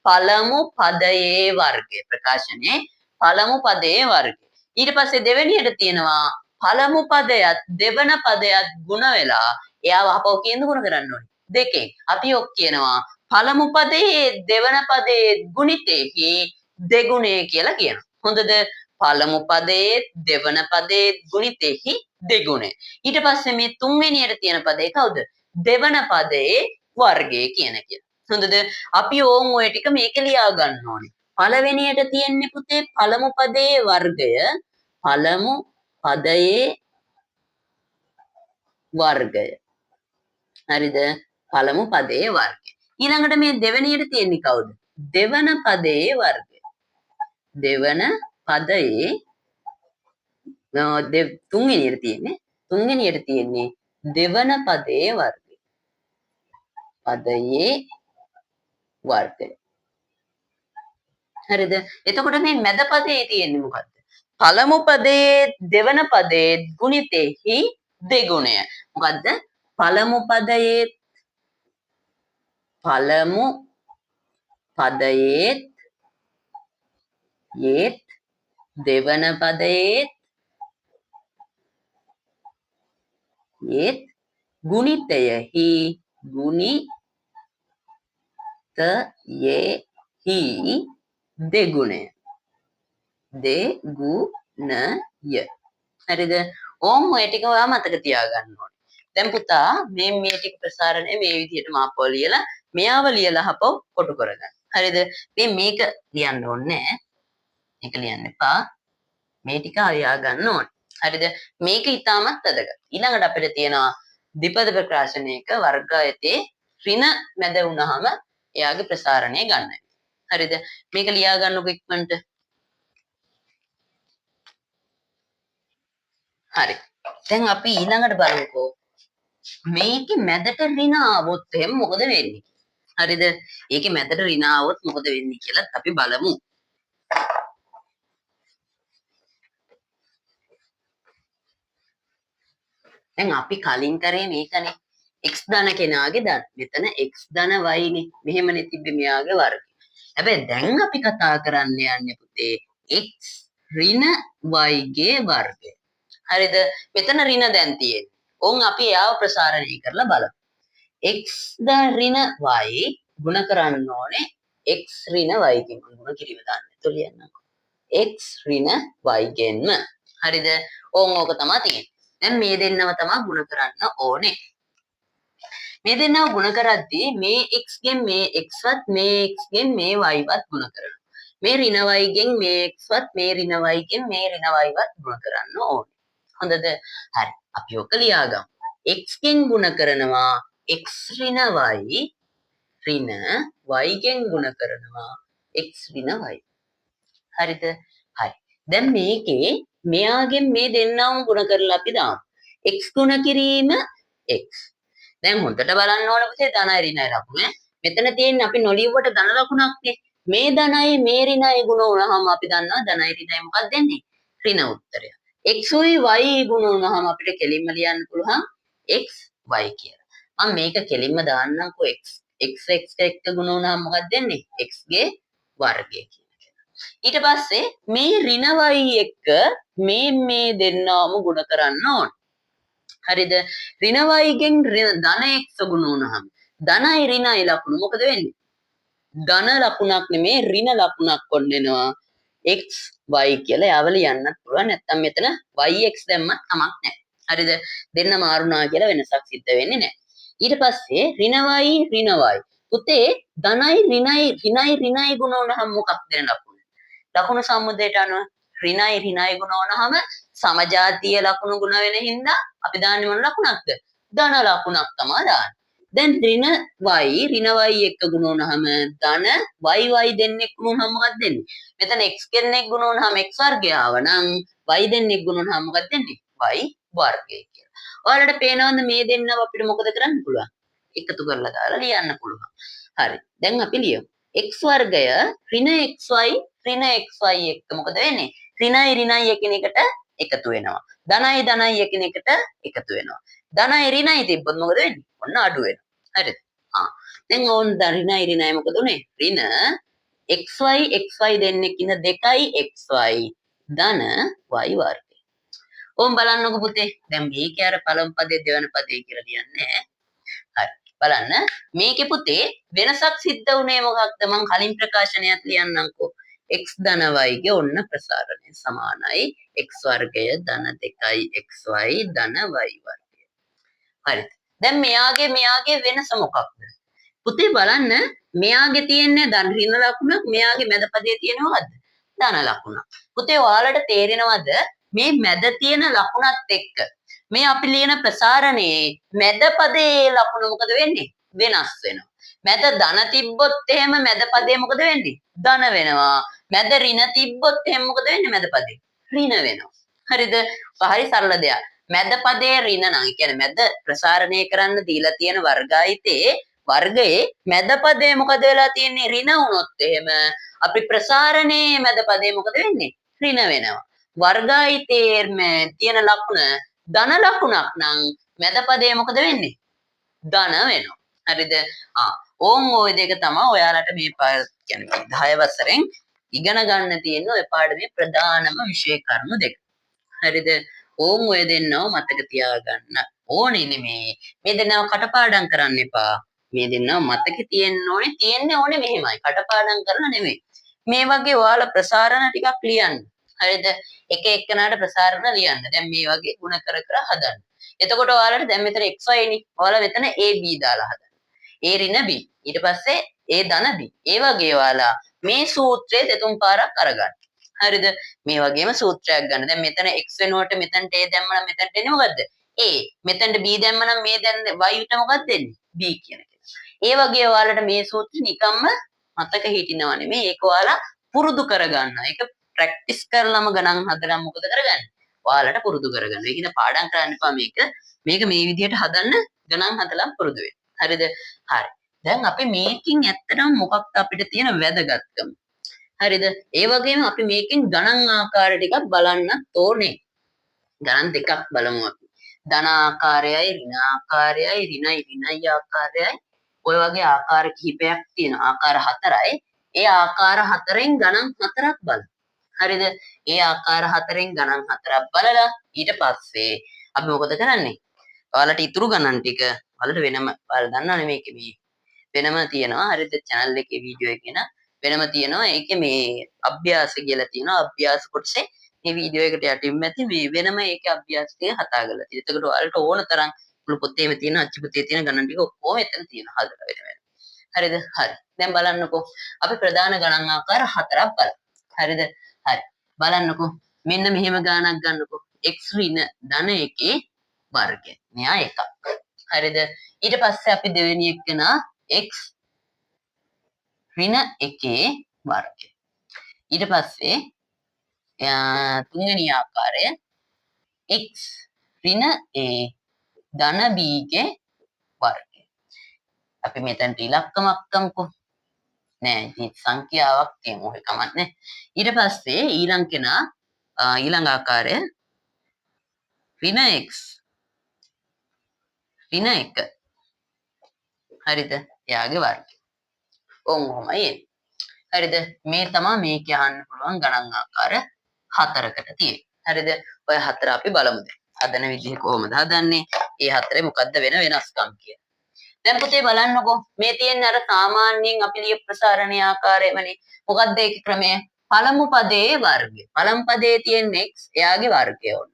පළමු පදයේ වර්ගය. ප්‍රකාශනයේ පළමු පදයේ වර්ගය. ඊට පස්සේ දෙවෙනියට තියෙනවා පළමු පදයට දෙවන පදයට ಗುಣ වෙලා එයාව අහපව් කියන ගුණ කරන්න ඕනේ. දෙකෙන්. අපි ඔක් කියනවා පළමු පදයේ දෙවන පදයේ ගුණිතෙහි දෙගුණය කියලා කියනවා. හොඳද? පළමු පදයේ දෙවන පදයේ ගුණිතෙහි දෙගුණය. ඊට පස්සේ මේ තුන්වෙනියට තියෙන පදේ කවුද? දෙවන පදයේ වර්ගය කියන එක. හොඳද? අපි ඕන් ඔය ටික මේක ලියා ගන්න ඕනේ. පළවෙනියට තියෙන්නේ පුතේ පළමු පදයේ වර්ගය. පළමු පදයේ වර්ගය. හරිද? පළමු පදයේ වර්ගය. ඊළඟට මේ දෙවෙනියට තියෙන්නේ කවුද? දෙවන පදයේ වර්ගය. දෙවන පදයේ තුන්වෙනියට තියෙන්නේ දෙවන පදයේ වර්ගය. පදයේ වර්ගය. හරිද? එතකොට මේ මැද පදයේ තියෙන්නේ මොකද්ද? පළමු පදයේ දෙවන පදයේ ගුණිතෙහි දෙගුණය. මොකද්ද? පළමු පදයේ යෙත් දෙවන පදයේ යෙත් ගුණිතයෙහි දෙගුණය. හරිද? ඕම් ඔය ටික ඔයා මතක තියාගන්න ඕනේ. දැන් පුතා මේ ටික ප්‍රසාරණය මේ විදිහට මාපව ලියලා මෙයාව ලියලා හපව කොටු කරගන්න. හරිද? මේක ලියන්න ඕනේ නෑ. මේක ලියන්න එපා. මේ ටික ලියා ගන්න ඕනේ. හරිද? මේක ඉතාමත් වැදගත්. ඊළඟට අපිට තියෙනවා ද්විපද ප්‍රකාශනයක වර්ගයතේ ඍණ මැද වුණාම එයාගේ ප්‍රසාරණය ගන්නයි. හරිද? මේක ලියා ගන්නකො ඉක්මනට. හරි. දැන් අපි ඊළඟට බලමුකෝ. මේකේ මැදට ඍණ ආවොත් එහෙනම් මොකද වෙන්නේ? හරිද? ඒකේ මැදට ඍණ ආවොත් මොකද වෙන්නේ කියලා අපි බලමු. දැන් අපි කලින් කරේ මේකනේ. x ධන කෙනාගේ ධන. මෙතන x ධන y නේ. මෙහෙමනේ තිබ්බේ මෙයාගේ වර්ගය. හැබැයි දැන් අපි කතා කරන්න යන්නේ පුතේ x ඍණ y ගේ වර්ගය. හරිද? මෙතන ඍණ දැන් තියෙන්නේ. ඕන් අපි එයාව ප්‍රසාරණය කරලා බලමු. x ද ඍණ y ගුණ කරන්න ඕනේ x ඍණ y කින් ගුණ කිරීම දාන්න. එතකොට ලියන්නකෝ. x ඍණ y ගෙන්ම. හරිද? ඕක තමයි තියෙන්නේ. දැන් මේ දෙන්නව තමයි ගුණ කරන්න ඕනේ. මේ දෙන්නව ගුණ කරද්දී මේ x ගෙන් මේ x වත් මේ x ගෙන් මේ y වත් ගුණ කරනවා. මේ ඍණ y ගෙන් මේ x වත් මේ ඍණ y ගෙන් මේ ඍණ y වත් ගුණ කරන්න ඕනේ. හොඳද? හරි. අපි ඔක ලියාගමු. x ගෙන් ගුණ කරනවා x ඍණ y ඍණ y ගෙන් ගුණ කරනවා x ඍණ y. හරිද? හරි. දැන් මේකේ මෙයාගෙන් මේ දෙන්නවම ගුණ කරලා අපි දාමු. x ගුණ කිරීම x. දැන් හොඳට බලන්න ඕන පුතේ ධනයි ඍණයි ලකුණ. මෙතන තියෙන්නේ අපි නොලියුවට ධන ලකුණක් නේ. මේ ධනයි මේ ඍණයි ගුණ වුණාම අපි දන්නවා ධනයි ඍණයි මොකක්ද දෙන්නේ? ඍණ උත්තරය. x උයි y ගුණ වුණාම අපිට කෙලින්ම ලියන්න පුළුවන් x y කියලා. මම මේක කෙලින්ම දාන්නම්කෝ x එක්ක ගුණ වුණාම මොකක්ද දෙන්නේ? x ගේ වර්ගය කියලා. ඊට පස්සේ මේ ඍණ y එක්ක මේ දෙන්නවම ගුණ කරන්න ඕන. හරිද? ඍණ y ගෙන් ධන x ගුණ වුණාම ධනයි ඍණයි ලකුණු මොකද වෙන්නේ? ධන ලකුණක් නෙමේ ඍණ ලකුණක් කොන්නෙනවා x y කියලා යාව ලියන්නත් පුළුවන්. නැත්නම් මෙතන y x දැම්මත් කමක් නැහැ. හරිද? දෙන්න මාරුණා කියලා වෙනසක් සිද්ධ වෙන්නේ නැහැ. ඊට පස්සේ ඍණ y ඍණ y. පුතේ ධනයි ඍණයි ගුණ වුණාම මොකක්ද දෙන ලකුණ? ලකුණු සම්මුදයට අනුව ඍණයි ගුණ වුණාම සමජාතීය ලකුණු ගුණ වෙන හින්දා අපි දාන්නේ මොන ලකුණක්ද? ධන ලකුණක් තමයි දාන්නේ. දැන් ඍණ y එක්ක ගුණ වුණාම ධන y දෙන්නෙක් ගුණ වුණාම මොකක්ද දෙන්නේ? මෙතන x කෙනෙක් ගුණ වුණාම x වර්ගය ආවනම් y දෙන්නෙක් ගුණ වුණාම මොකක්ද දෙන්නේ? y වර්ගය කියලා. ඔයාලට පේනවද මේ දෙන්නව අපිට මොකද කරන්න පුළුවන්? එකතු කරලා දාලා ලියන්න පුළුවන්. හරි. දැන් අපි ලියමු. x වර්ගය ඍණ xy එක්ක මොකද වෙන්නේ? ඍණයි එකිනෙකට එකතු වෙනවා. ධනයි එකිනෙකට එකතු වෙනවා. ධනයි ඍණයි තිබ්බොත් මොකද වෙන්නේ? ඔන්න අඩු වෙනවා. හරිද? දැන් ඕන් ඍණයි මොකද උනේ? ඍණ xy දෙන්නෙක් ඉන්න 2xy ධන y වර්ගය. ඕම් බලන්නකො පුතේ. දැන් මේකේ අර පළමු පදේ දෙවන පදේ කියලා ලියන්නේ. හරි. බලන්න මේකේ පුතේ වෙනසක් සිද්ධ වුණේ මොකක්ද? මම කලින් ප්‍රකාශනයක් ලියන්නම්කෝ. x ධන y ගේ ඔන්න ප්‍රසාරණය සමානයි x වර්ගය ධන 2xy ධන y වර්ගය. හරිද? දැන් මෙයාගේ වෙනස මොකක්ද? පුතේ බලන්න මෙයාගේ තියෙන්නේ ධන ඍණ ලකුණක්, මෙයාගේ මැද පදේ තියෙන්නේ මොකද්ද? ධන ලකුණක්. පුතේ ඔයාලට තේරෙනවද මේ මැද තියෙන ලකුණත් එක්ක මේ අපි ලියන ප්‍රසාරණයේ මැද පදේ ලකුණ මොකද වෙන්නේ? වෙනස් වෙනවා. මැද ධන තිබ්බොත් එහෙම මැද පදේ මොකද වෙන්නේ? ධන වෙනවා. මැද ඍණ තිබ්බොත් එහෙම මොකද වෙන්නේ? මැද පදේ ඍණ වෙනවා. හරිද? හරි සරල දෙයක්. මැද පදේ ඍණ නම් ඒ කියන්නේ මැද ප්‍රසාරණය කරන්න දීලා තියෙන වර්ගායිතේ වර්ගයේ මැද පදේ මොකද වෙලා තියෙන්නේ? ඍණ වුණොත් එහෙම අපි ප්‍රසාරණයේ මැද පදේ මොකද වෙන්නේ? ඍණ වෙනවා. වර්ගායිතේ තියෙන ලකුණ ධන ලකුණක් නම් මැද පදේ මොකද වෙන්නේ? ධන වෙනවා. හරිද? ඕම් ওই දෙක තමයි ඔයාලට මේ කියන්නේ 10 වසරෙන් ඉගෙන ගන්න තියෙන ඔය පාඩමේ ප්‍රධානම විෂය කරුණු දෙක. හරිද? ඕම් ඔය දෙන්නව මතක තියාගන්න ඕනේ නෙමේ. මේ දෙන්නව කටපාඩම් කරන්න එපා. මේ දෙන්නව මතක තියෙන්නේ මෙහෙමයි. කටපාඩම් කරලා නෙමෙයි. මේ වගේ ඔයාලා ප්‍රසාරණ ටිකක් ලියන්න. හරිද? එක එක්කෙනාට ප්‍රසාරණ ලියන්න. දැන් මේ වගේ ಗುಣ කර හදන්න. එතකොට ඔයාලට දැන් මෙතන xy නේ. ඔයාලා මෙතන ab දාලා හදන්න. a ඍණ b. ඊට පස්සේ a ධන b. ඒ වගේ ඔයාලා මේ සූත්‍රය දෙතුන් පාරක් අරගන්න. හරිද? මේ වගේම සූත්‍රයක් ගන්න. දැන් මෙතන x වෙනුවට මෙතනට a දැම්මනම් මෙතනට එන්නේ මොකද්ද? a. මෙතනට b දැම්මනම් මේ දැන් y ට මොකක්ද දෙන්නේ? b කියන එක. ඒ වගේ ඔයාලට මේ සූත්‍රය නිකම්ම මතක හිටිනව නෙමෙයි. ඒක ඔයාලා පුරුදු කරගන්න. ඒක ප්‍රැක්ටිස් කරලම ගණන් හදලා මොකද කරගන්නේ? ඔයාලට පුරුදු කරගන්න. ඒ කියන්නේ පාඩම් කරන්න එපා මේක. මේක මේ විදිහට හදන්න ගණන් හදලා පුරුදු වෙන්න. හරිද? හරි. දැන් අපි මේකෙන් ඇත්තටම මොකක්ද අපිට තියෙන වැදගත්කම? හරිද? ඒ වගේම අපි මේකෙන් ගණන් ආකාර ටිකක් බලන්න ඕනේ. ගණන් දෙකක් බලමු අපි. ධන ආකාරයයි ඍණ ආකාරයයි ඍණයි ආකාරයයි ඔය වගේ ආකාර කිහිපයක් තියෙනවා. ආකාර හතරයි. ඒ ආකාර හතරෙන් ගණන් හතරක් බලමු. හරිද? ඒ ආකාර හතරෙන් ගණන් හතරක් බලලා ඊට පස්සේ අපි මොකද කරන්නේ? ඔයාලට ඉතුරු ගණන් ටික ඔයාලට වෙනම ඔයාලා දන්නවනේ මේකේ මේ වෙනම තියෙනවා. හරිද? channel එකේ වීඩියෝ එකේ න වෙනම තියෙනවා. ඒකේ මේ අභ්‍යාස කියලා තියෙනවා. අභ්‍යාස කොටසේ මේ වීඩියෝ එකට යටින් ඇති මේ වෙනම ඒකේ අභ්‍යාස ටික හදාගලා තියෙනවා. එතකොට ඔයාලට ඕන තරම් මුළු පොතේම තියෙන අච්චු පොතේ තියෙන ගණන් ටික ඔක්කොම එතන තියෙනවා හදලා වෙන වෙන. හරිද? හරි. දැන් බලන්නකෝ. අපි ප්‍රධාන ගණන් ආකාර හතරක් බලමු. හරිද? හරි. බලන්නකෝ. මෙන්න මෙහෙම ගානක් ගන්නකෝ. x ඍණ ධන 1 වර්ගය. මෙයා එකක්. හරිද? ඊට පස්සේ අපි දෙවෙනි එක නා x ඍණ 1 වර්ගය. ඊට පස්සේ තුන්වෙනි ආකාරය x ඍණ a ධන b ගේ වර්ගය. අපි මෙතනට ඉලක්කමක් ගමුකෝ. නෑ ඉතින් සංඛ්‍යාවක් තියමු ඒක කමන්නේ. ඊට පස්සේ ඊළඟ කෙනා ඊළඟ ආකාරය ඍණ x ඍණ 1. හරිද? එයාගේ වර්ගය. ඔහොමයි එන්නේ. හරිද? මේ තමයි මේක අහන්න පුළුවන් ගණන් ආකාර හතරකට තියෙන්නේ. හරිද? ඔය හතර අපි බලමු දැන්. හදන විදිහ කොහොමද හදන්නේ? ඒ හතරේ මොකද්ද වෙන වෙනස්කම් කියලා. දැන් පුතේ බලන්නකෝ. මේ තියෙන්නේ අර සාමාන්‍යයෙන් අපි ලිය ප්‍රසාරණයේ ආකාරයමනේ. මොකද්ද ඒකේ ක්‍රමය? පළමු පදයේ වර්ගය. පළමු පදයේ තියෙන x එයාගේ වර්ගය ඕන.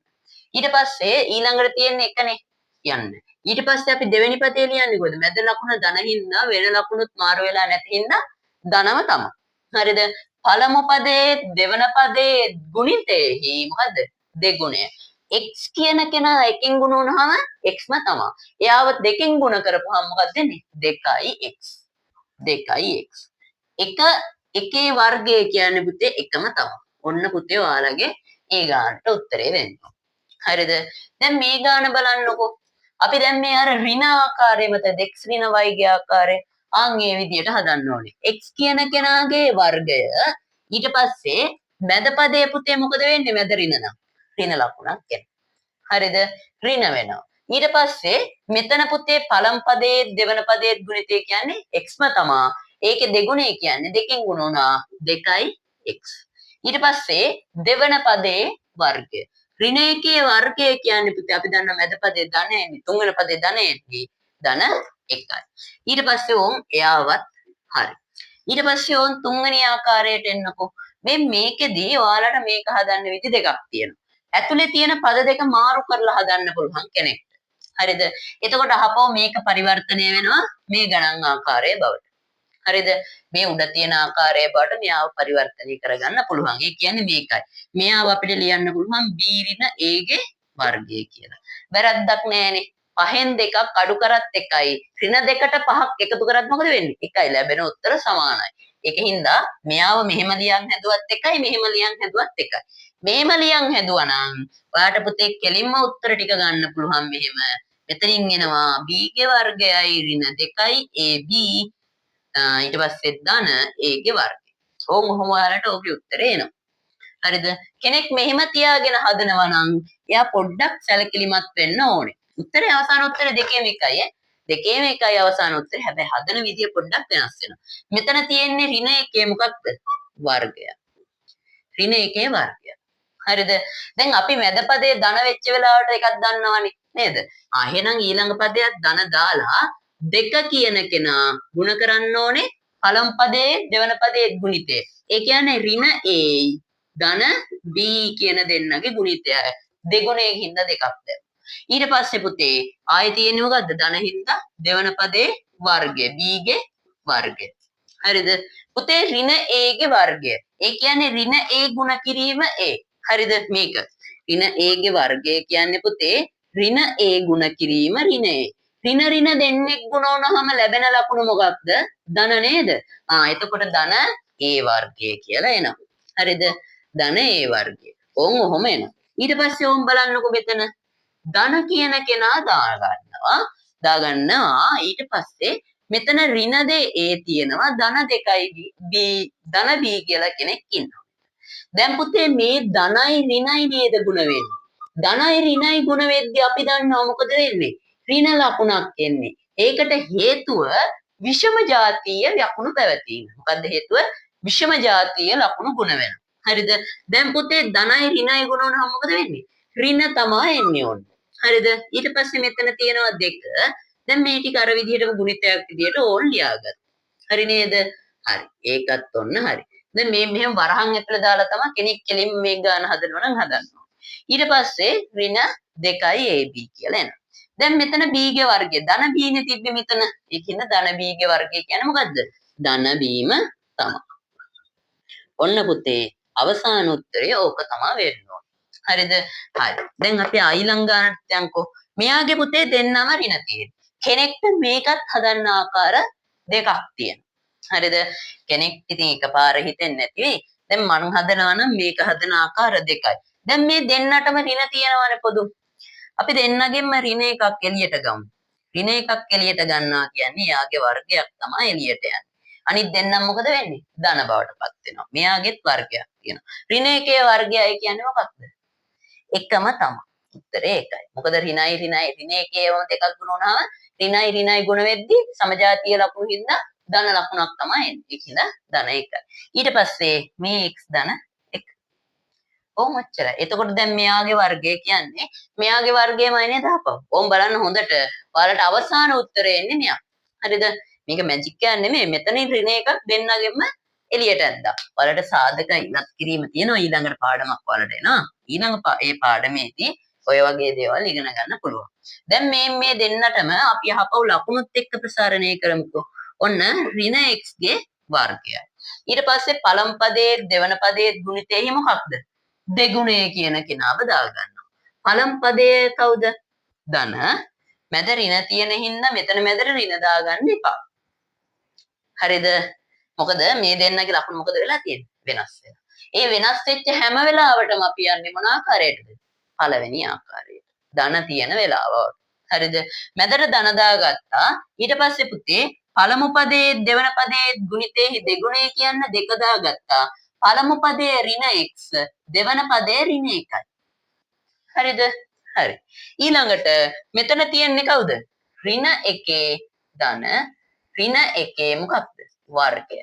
ඊට පස්සේ ඊළඟට තියෙන එකනේ යන්නේ. ඊට පස්සේ අපි දෙවෙනි පදේ ලියන්නේ කොහොමද? මැද ලකුණ ධන හින්දා වෙන ලකුණුත් මාරු වෙලා නැති හින්දා ධනම තමයි. හරිද? පළමු පදයේ දෙවන පදයේ ගුණිතයේහි මොකද්ද? දෙගුණය. x කියන කෙනා එකෙන් ගුණ වුණාම xම තමයි. එයාව දෙකෙන් ගුණ කරපුවාම මොකක්ද වෙන්නේ? 2x. 2x. එකේ වර්ගය කියන්නේ පුතේ එකම තමයි. ඔන්න පුතේ ඔයාලගේ ඒ ගානට උත්තරේ වෙන්නේ. හරිද? දැන් මේ ගාන බලන්නකෝ. අපි දැන් මේ අර ඍණ ආකාරය මත x ඍණ y ගේ ආකාරය ආන් මේ විදියට හදන්න ඕනේ. x කියන කෙනාගේ වර්ගය ඊට පස්සේ මැද පදයේ පුතේ මොකද වෙන්නේ? මැද ඍණ නම්. ඍණ ලකුණක් එනවා. හරිද? ඍණ වෙනවා. ඊට පස්සේ මෙතන පුතේ පළමු පදයේ දෙවන පදයේ ගුණිතය කියන්නේ xම තමයි. ඒකේ දෙගුණය කියන්නේ දෙකෙන් ගුණ වුණා 2x. ඊට පස්සේ දෙවන පදයේ වර්ගය. ඍණ එකේ වර්ගය කියන්නේ පුතේ අපි දන්නා මැද පදේ ධන එන්නේ තුන්වෙනි පදේ ධන එන්නේ ධන 1යි. ඊට පස්සේ ඕම් එයාවත් හරි. ඊට පස්සේ ඕම් තුන්වෙනි ආකාරයට එන්නකෝ. මේකෙදී ඔයාලට මේක හදන්න විදි දෙකක් තියෙනවා. ඇතුලේ තියෙන පද දෙක මාරු කරලා හදන්න පුළුවන් කෙනෙක්ට. හරිද? එතකොට අහපෝ මේක පරිවර්තනය වෙනවා මේ ගණන් ආකාරයේ බවට. හරිද? මේ උඩ තියෙන ආකාරයේ බවට මෙයාව පරිවර්තනය කරගන්න පුළුවන්. ඒ කියන්නේ මේකයි. මෙයාව අපිට ලියන්න පුළුවන් b ඍණ a ගේ වර්ගය කියලා. වැරද්දක් නෑනේ. පහෙන් දෙකක් අඩු කරත් එකයි. ඍණ දෙකට පහක් එකතු කරත් මොකද වෙන්නේ? එකයි. ලැබෙන උත්තර සමානයි. ඒකින්ද මෙයාව මෙහෙම ලියන් හැදුවත් එකයි මෙහෙම ලියන් හැදුවත් එකයි. මෙහෙම ලියන් හැදුවා නම් ඔයාට පුතේ කෙලින්ම උත්තර ටික ගන්න පුළුවන් මෙහෙම. මෙතනින් එනවා b ගේ වර්ගයයි ඍණ 2යි ab ඊට පස්සේ ධන a ගේ වර්ගය. ඔහොම ඔයාලට ඔබේ උත්තරේ එනවා. හරිද? කෙනෙක් මෙහෙම තියාගෙන හදනවා නම් එයා පොඩ්ඩක් සැලකිලිමත් වෙන්න ඕනේ. උත්තරේ අවසාන උත්තරේ දෙකේම එකයි දෙකේම එකයි අවසාන උත්තරේ. හැබැයි හදන විදිය පොඩ්ඩක් වෙනස් වෙනවා. මෙතන තියෙන්නේ ඍණ එකේ මොකක්ද? වර්ගය. ඍණ එකේ වර්ගය. හරිද? දැන් අපි මැද පදේ ධන වෙච්ච වෙලාවට එකක් දන්නවනේ නේද? එහෙනම් ඊළඟ පදයක් ධන දාලා දෙක කියන කෙනා ಗುಣ කරන්න ඕනේ පළමු පදයේ දෙවන පදයේ ගුණිතය. ඒ කියන්නේ ඍණ a ධන b කියන දෙන්නගේ ගුණිතය. දෙගුණයෙන් හින්දා දෙකක් දැම්මා. ඊට පස්සේ පුතේ ආයෙ තියෙන්නේ මොකද්ද? ධන හින්දා දෙවන පදයේ වර්ගය b ගේ වර්ගය. හරිද? පුතේ ඍණ a ගේ වර්ගය. ඒ කියන්නේ ඍණ a ගුණ කිරීම a. හරිද? මේක. ඍණ a ගේ වර්ගය කියන්නේ පුතේ ඍණ a ගුණ කිරීම ඍණ a. ඍණ දෙන්නෙක් ගුණ වුණාම ලැබෙන ලකුණු මොකක්ද? ධන නේද? එතකොට ධන a වර්ගය කියලා එනවා. හරිද? ධන a වර්ගය. ඔහොම එනවා. ඊට පස්සේ ඕම් බලන්නකෝ මෙතන. ධන කියන කෙනා දාගන්නවා. ඊට පස්සේ මෙතන ඍණ 2a තියෙනවා. ධන 2යි b ධන b කියලා කෙනෙක් ඉන්නවා. දැන් පුතේ මේ ධනයි ඍණයි නේද ගුණ වෙන්නේ. ධනයි ඍණයි ගුණ වෙද්දී අපි දන්නවා මොකද වෙන්නේ? ඍණ ලකුණක් එන්නේ. ඒකට හේතුව විෂම ජාතීය ලකුණු පැවතීම. මොකද්ද හේතුව? විෂම ජාතීය ලකුණු ගුණ වෙනවා. හරිද? දැන් පුතේ ධනයි ඍණයි ගුණ වුණාම මොකද වෙන්නේ? ඍණ තමයි එන්නේ ඕන. හරිද? ඊට පස්සේ මෙතන තියෙනවා 2. දැන් මේ ටික අර විදිහටම ගුණිතයක් විදිහට ඕන් ලියාගන්න. හරි නේද? හරි. ඒකත් ඔන්න හරි. දැන් මේ මෙහෙම වරහන් ඇතුළේ දාලා තමයි කෙනෙක් කෙලින් මේ ගාන හදනවා නම් හදනවා. ඊට පස්සේ ඍණ 2යි AB කියලා එනවා. දැන් මෙතන B ගේ වර්ගය ධන B නේ තිබ්බේ මෙතන. ඒකින්ද ධන B ගේ වර්ගය කියන්නේ මොකද්ද? ධන බීම තමයි. ඔන්න පුතේ අවසාන උත්තරය ඕක තමයි වෙන්න ඕන. හරිද? හරි. දැන් අපි ඊළඟ ගානට යන්කෝ. මෙයාගේ පුතේ දෙන්නම ඍණ තියෙනවා. කෙනෙක්ට මේකත් හදන්න ආකාර දෙකක් තියෙනවා. හරිද? කෙනෙක් ඉතින් එකපාර හිතෙන්නේ නැති වෙයි. දැන් මං හදනවා නම් මේක හදන ආකාර දෙකයි. දැන් මේ දෙන්නටම ඍණ තියෙනවනේ පොදු. අපි දෙන්නගෙන්ම ඍණ එකක් එළියට ගමු. ඍණ එකක් එළියට ගන්නවා කියන්නේ යාගේ වර්ගයක් තමයි එළියට යන්නේ. අනිත් දෙන්නම මොකද වෙන්නේ? ධන බවටපත් වෙනවා. මෙයාගෙත් වර්ගයක් තියෙනවා. ඍණ එකේ වර්ගයයි කියන්නේ මොකක්ද? එකම තමයි. උත්තරේ ඒකයි. මොකද ඍණයි ඍණ එකේම දෙකක් ගුණ වුණාම ඍණයි ගුණ වෙද්දී සමජාතීය ලකුණු හින්දා ධන ලකුණක් තමයි එන්නේ. ඒක හින්දා ධන 1යි. ඊට පස්සේ මේ x ධන 1. ඔව් ඔච්චරයි. එතකොට දැන් මෙයාගේ වර්ගය කියන්නේ මෙයාගේ වර්ගයමයි නේද අපව. ඕම් බලන්න හොඳට. ඔයාලට අවසාන උත්තරේ එන්නේ මෙයා. හරිද? මේක මැජික් එකක් නෙමෙයි. මෙතනින් ඍණ එකක් දෙන්නගෙම එළියට ඇද්දා. ඔයාලට සාධක ඉවත් කිරීම තියෙනවා ඊළඟට පාඩමක් ඔයාලට එනවා. ඊළඟ ඒ පාඩමේදී ඔය වගේ දේවල් ඉගෙන ගන්න පුළුවන්. දැන් මේ දෙන්නටම අපි අහපව් ලකුණුත් එක්ක ප්‍රසාරණය කරමුකෝ. ඔන්න ඍණ x ගේ වර්ගයයි. ඊට පස්සේ පළමු පදයේ දෙවන පදයේ ගුණිතෙහි මොකක්ද? දෙගුණය කියන කෙනාව දාගන්නවා. පළමු පදයේ කවුද? ධන. මැද ඍණ තියෙන හින්දා මෙතන මැදට ඍණ දාගන්න එපා. හරිද? මොකද මේ දෙන්නගේ ලකුණු මොකද වෙලා තියෙන්නේ? වෙනස් වෙනවා. ඒ වෙනස් වෙච්ච හැම වෙලාවටම අපි යන්නේ මොන ආකාරයටද? පළවෙනි ආකාරයට. ධන තියෙන වෙලාව. හරිද? මැදට ධන දාගත්තා. ඊට පස්සේ පුතේ පළමු පදයේ දෙවන පදයේ ගුණිතෙහි දෙගුණය කියන්න දෙක දාගත්තා. පළමු පදයේ ඍණ x දෙවන පදයේ ඍණ 1යි. හරිද? හරි. ඊළඟට මෙතන තියෙන්නේ කවුද? ඍණ 1 ධන ඍණ 1 මොකක්ද? වර්ගය.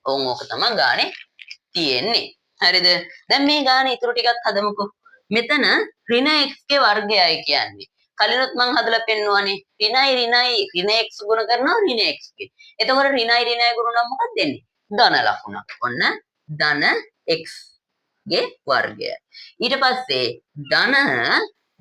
ඕක තමයි ගානේ තියෙන්නේ. හරිද? දැන් මේ ගානේ ඊටු ටිකක් හදමුකෝ. මෙතන ඍණ x ගේ වර්ගයයි කියන්නේ. කලිනුත් මං හදලා පෙන්නුවානේ. ඍණයි ඍණ x ගුණ කරනවා ඍණ x ගේ. එතකොට ඍණයි ගුණ නම් මොකක්ද දෙන්නේ? ධන ලකුණක්. ඔන්න ධන x ගේ වර්ගය. ඊට පස්සේ ධන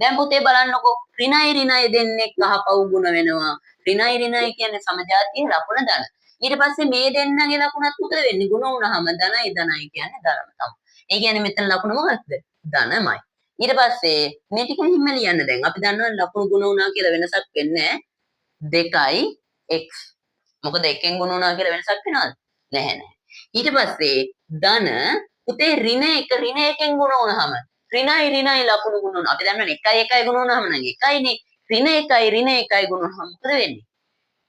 දැන් පුතේ බලන්නකෝ ඍණයි දෙන්නේ කහපව් ගුණ වෙනවා. ඍණයි කියන්නේ සමජාතීය ලකුණ ධන. ඊට පස්සේ මේ දෙන්නගේ ලකුණත් මොකද වෙන්නේ? ගුණ වුණාම ධනයි කියන්නේ ධනම තමයි. ඒ කියන්නේ මෙතන ලකුණ මොකක්ද? ධනමයි. ඊට පස්සේ මේ ටික හිම ලියන්න දැන් අපි දන්නවා ලකුණු ගුණ වුණා කියලා වෙනසක් වෙන්නේ නැහැ. 2යි x. මොකද එකෙන් ගුණ වුණා කියලා වෙනසක් වෙනවද? නැහැ නෑ. ඊට පස්සේ ධන පුතේ ඍණ 1 ඍණ 1කින් ගුණ වුණාම ඍණයි ලකුණු ගුණ වුණා. අපි දන්නවා 1යි ගුණ වුණාම නම් 1යිනේ. ඍණ 1යි ගුණ වුණාම මොකද වෙන්නේ?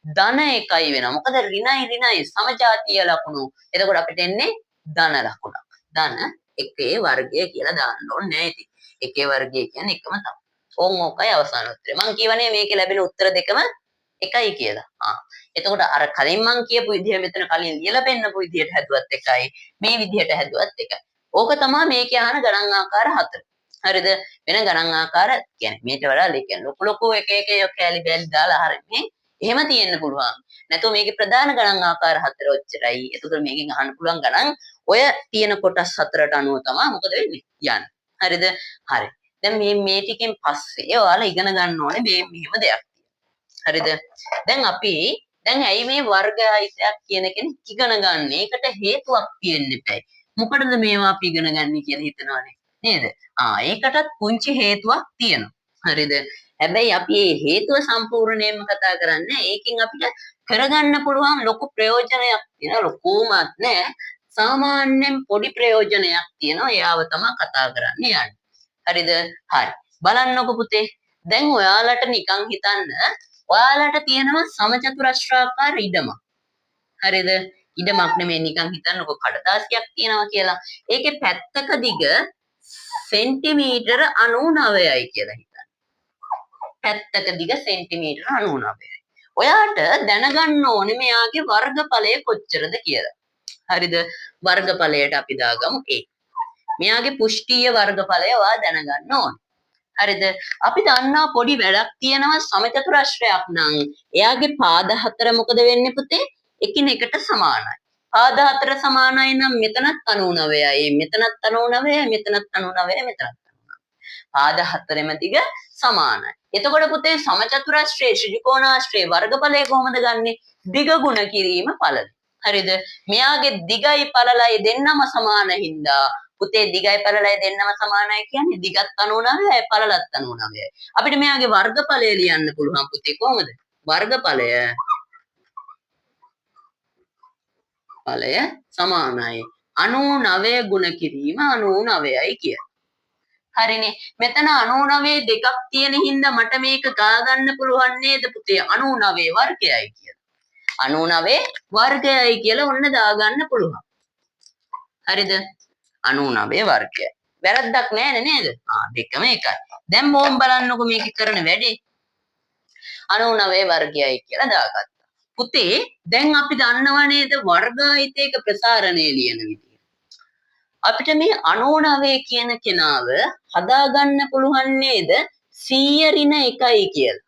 ධන 1යි වෙනවා. මොකද ඍණයි සමජාතීය ලකුණු. එතකොට අපිට එන්නේ ධන ලකුණක්. ධන 1 වර්ගය කියලා දාන්න ඕනේ නෑ ඉතින්. 1 වර්ගය කියන්නේ එකම තමයි. ඕකයි අවසාන උත්තරේ. මම කියවනේ මේකේ ලැබෙන උත්තර දෙකම එකයි කියලා. එතකොට අර කලින් මං කියපු විදිහ මෙතන කලින් ලියලා පෙන්නපු විදිහට හැදුවත් එකයි. මේ විදිහට හැදුවත් එකයි. ඕක තමයි මේකේ අහන ගණන් ආකාර 4. හරිද? වෙන ගණන් ආකාර කියන්නේ මේට වඩා ලොකු එක කෑලි බෑලි දාලා හරිනේ. එහෙම තියෙන්න පුළුවන්. නැත්නම් මේකේ ප්‍රධාන ගණන් ආකාර 4 ඔච්චරයි. එතකොට මේකෙන් අහන්න පුළුවන් ගණන් ඔය තියෙන කොටස් 4ට අනුව තමයි මොකද වෙන්නේ? යන්නේ. හරිද? හරි. දැන් මේ ටිකෙන් පස්සේ ඔයාලා ඉගෙන ගන්න ඕනේ මෙහෙම දෙයක්. හරිද? දැන් ඇයි මේ වර්ග අයිතියක් කියන කෙනෙක් ඉගෙන ගන්න? ඒකට හේතුවක් තියෙන්න eBay. මොකටද මේවා අපි ඉගෙන ගන්න කියලා හිතනවනේ. නේද? ඒකටත් පුංචි හේතුවක් තියෙනවා. හරිද? හැබැයි අපි මේ හේතුව සම්පූර්ණයෙන්ම කතා කරන්නේ ඒකෙන් අපිට කරගන්න පුළුවන් ලොකු ප්‍රයෝජනයක් තියෙනවා. ලොකුමත් නෑ. සාමාන්‍යයෙන් පොඩි ප්‍රයෝජනයක් තියෙනවා. ඒව තමයි කතා කරන්න යන්නේ. හරිද? හරි. බලන්නකො පුතේ. දැන් ඔයාලට නිකන් හිතන්න ඔයාලට තියෙනවා සමචතුරස්‍රාකාර ඉඩමක්. හරිද? ඉඩමක් නෙමෙයි නිකන් හිතන්නකො කඩදාසියක් තියෙනවා කියලා. ඒකේ පැත්තක දිග සෙන්ටිමීටර 99යි කියලා හිතන්න. පැත්තක දිග සෙන්ටිමීටර 99යි. ඔයාට දැනගන්න ඕනේ මෙයාගේ වර්ගඵලය කොච්චරද කියලා. හරිද? වර්ගඵලයට අපි දාගමු a. මෙයාගේ පුෂ්ඨීය වර්ගඵලය ඔයා දැනගන්න ඕනේ. හරිද? අපි දන්නා පොඩි වැඩක් තියෙනවා සමචතුරස්‍රයක් නම් එයාගේ පාද හතර මොකද වෙන්නේ පුතේ? එකිනෙකට සමානයි. පාද හතර සමානයි නම් මෙතනත් 99යි, මෙතනත් 99යි, මෙතනත් 99යි, මෙතනත් 99යි. පාද හතරෙම දිග සමානයි. එතකොට පුතේ සමචතුරස්‍රයේ ත්‍රිකෝණාශ්‍රයේ වර්ගඵලය කොහොමද ගන්නෙ? දිග ගුණ කිරීම පළල. හරිද? මෙයාගේ දිගයි පළලයි දෙන්නම සමාන හින්දා පුතේ දිගයි පළලයි දෙන්නම සමානයි කියන්නේ දිගත් 99යි පළලත් 99යි. අපිට මෙයාගේ වර්ගඵලය ලියන්න පුළුවන් පුතේ කොහොමද? වර්ගඵලය සමානයි 99 ගුණ කිරීම 99යි කිය. හරිනේ. මෙතන 99 දෙකක් තියෙන හින්දා මට මේක ගා ගන්න පුළුවන් නේද පුතේ 99 වර්ගයයි කියලා. 99 වර්ගයයි කියලා ඔන්න දාගන්න පුළුවන්. හරිද? 99 වර්ගය. වැරද්දක් නැහැ නේද? දෙකම එකයි. දැන් මොම් බලන්නකො මේක කරන වැඩේ. 99 වර්ගයයි කියලා දාගත්තා. පුතේ දැන් අපි දන්නව නේද වර්ගායිතයක ප්‍රසාරණය ලියන විදිය. අපිට මේ 99 කියන කෙනාව හදාගන්න පුළුවන් නේද 100 ඍණ 1යි කියලා.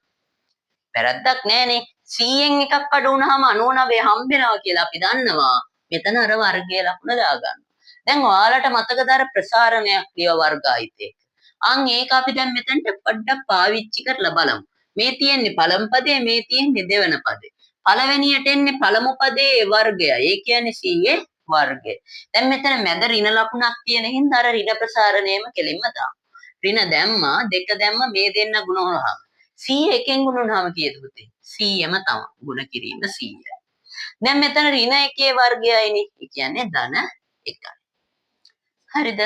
වැරද්දක් නැහනේ. 100න් එකක් අඩු වුණාම 99 හම්බෙනවා කියලා අපි දන්නවා. මෙතන අර වර්ගයේ ලකුණ දාගන්න. දැන් ඔයාලට මතකද අර ප්‍රසාරණයක් ලියව වර්ගායිතයක. ඒක අපි දැන් මෙතනට පොඩ්ඩක් පාවිච්චි කරලා බලමු. මේ තියෙන්නේ පළමු පදේ, මේ තියෙන්නේ දෙවන පදේ. පළවෙනියට එන්නේ පළමු පදේ වර්ගය. ඒ කියන්නේ 100 වර්ගය. දැන් මෙතන මැද ඍණ ලකුණක් තියෙන හින්දා අර ඍණ ප්‍රසාරණයම කෙලින්ම දාමු. ඍණ දැම්මා, දෙක දැම්මා, මේ දෙන්න ගුණ වුණාම 100 එකෙන් ගුණ වුණාම කීයද පුතේ? 100ම තමයි. ගුණ කිරීම 100යි. දැන් මෙතන ඍණ 1 වර්ගයයිනේ. ඒ කියන්නේ ධන 1යි. හරිද?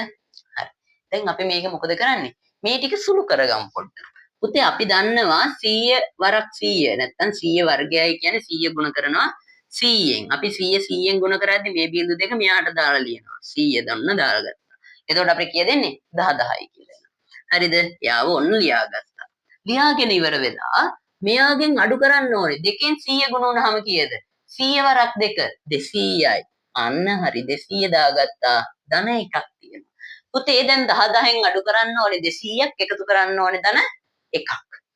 හරි. දැන් අපි මේක මොකද කරන්නේ? මේ ටික සුළු කරගමු පොඩ්ඩක්. පුතේ අපි දන්නවා 100 වරක් 100 නැත්නම් 100 වර්ගයයි කියන්නේ 100 ගුණ කරනවා 100ෙන්. අපි 100 100ෙන් ගුණ කරද්දි මේ බිංදු දෙක මෙයාට දාලා ලියනවා. 100 දන්න දාගත්තා. එතකොට අපිට කීය දෙන්නේ? 10 10යි කියලා. හරිද? යාව ඔන්න ලියාගත්තා. ලියාගෙන ඉවර වෙලා මෙයාගෙන් අඩු කරන්න ඕනේ. දෙකෙන් 100 ගුණ වුණාම කීයද? 100 වරක් 2 200යි. අන්න හරි 200 දාගත්තා. ධන එකක් තියෙනවා. පුතේ දැන් 10 10න් අඩු කරන්න ඕනේ 200ක් එකතු කරන්න ඕනේ ධන එකක්.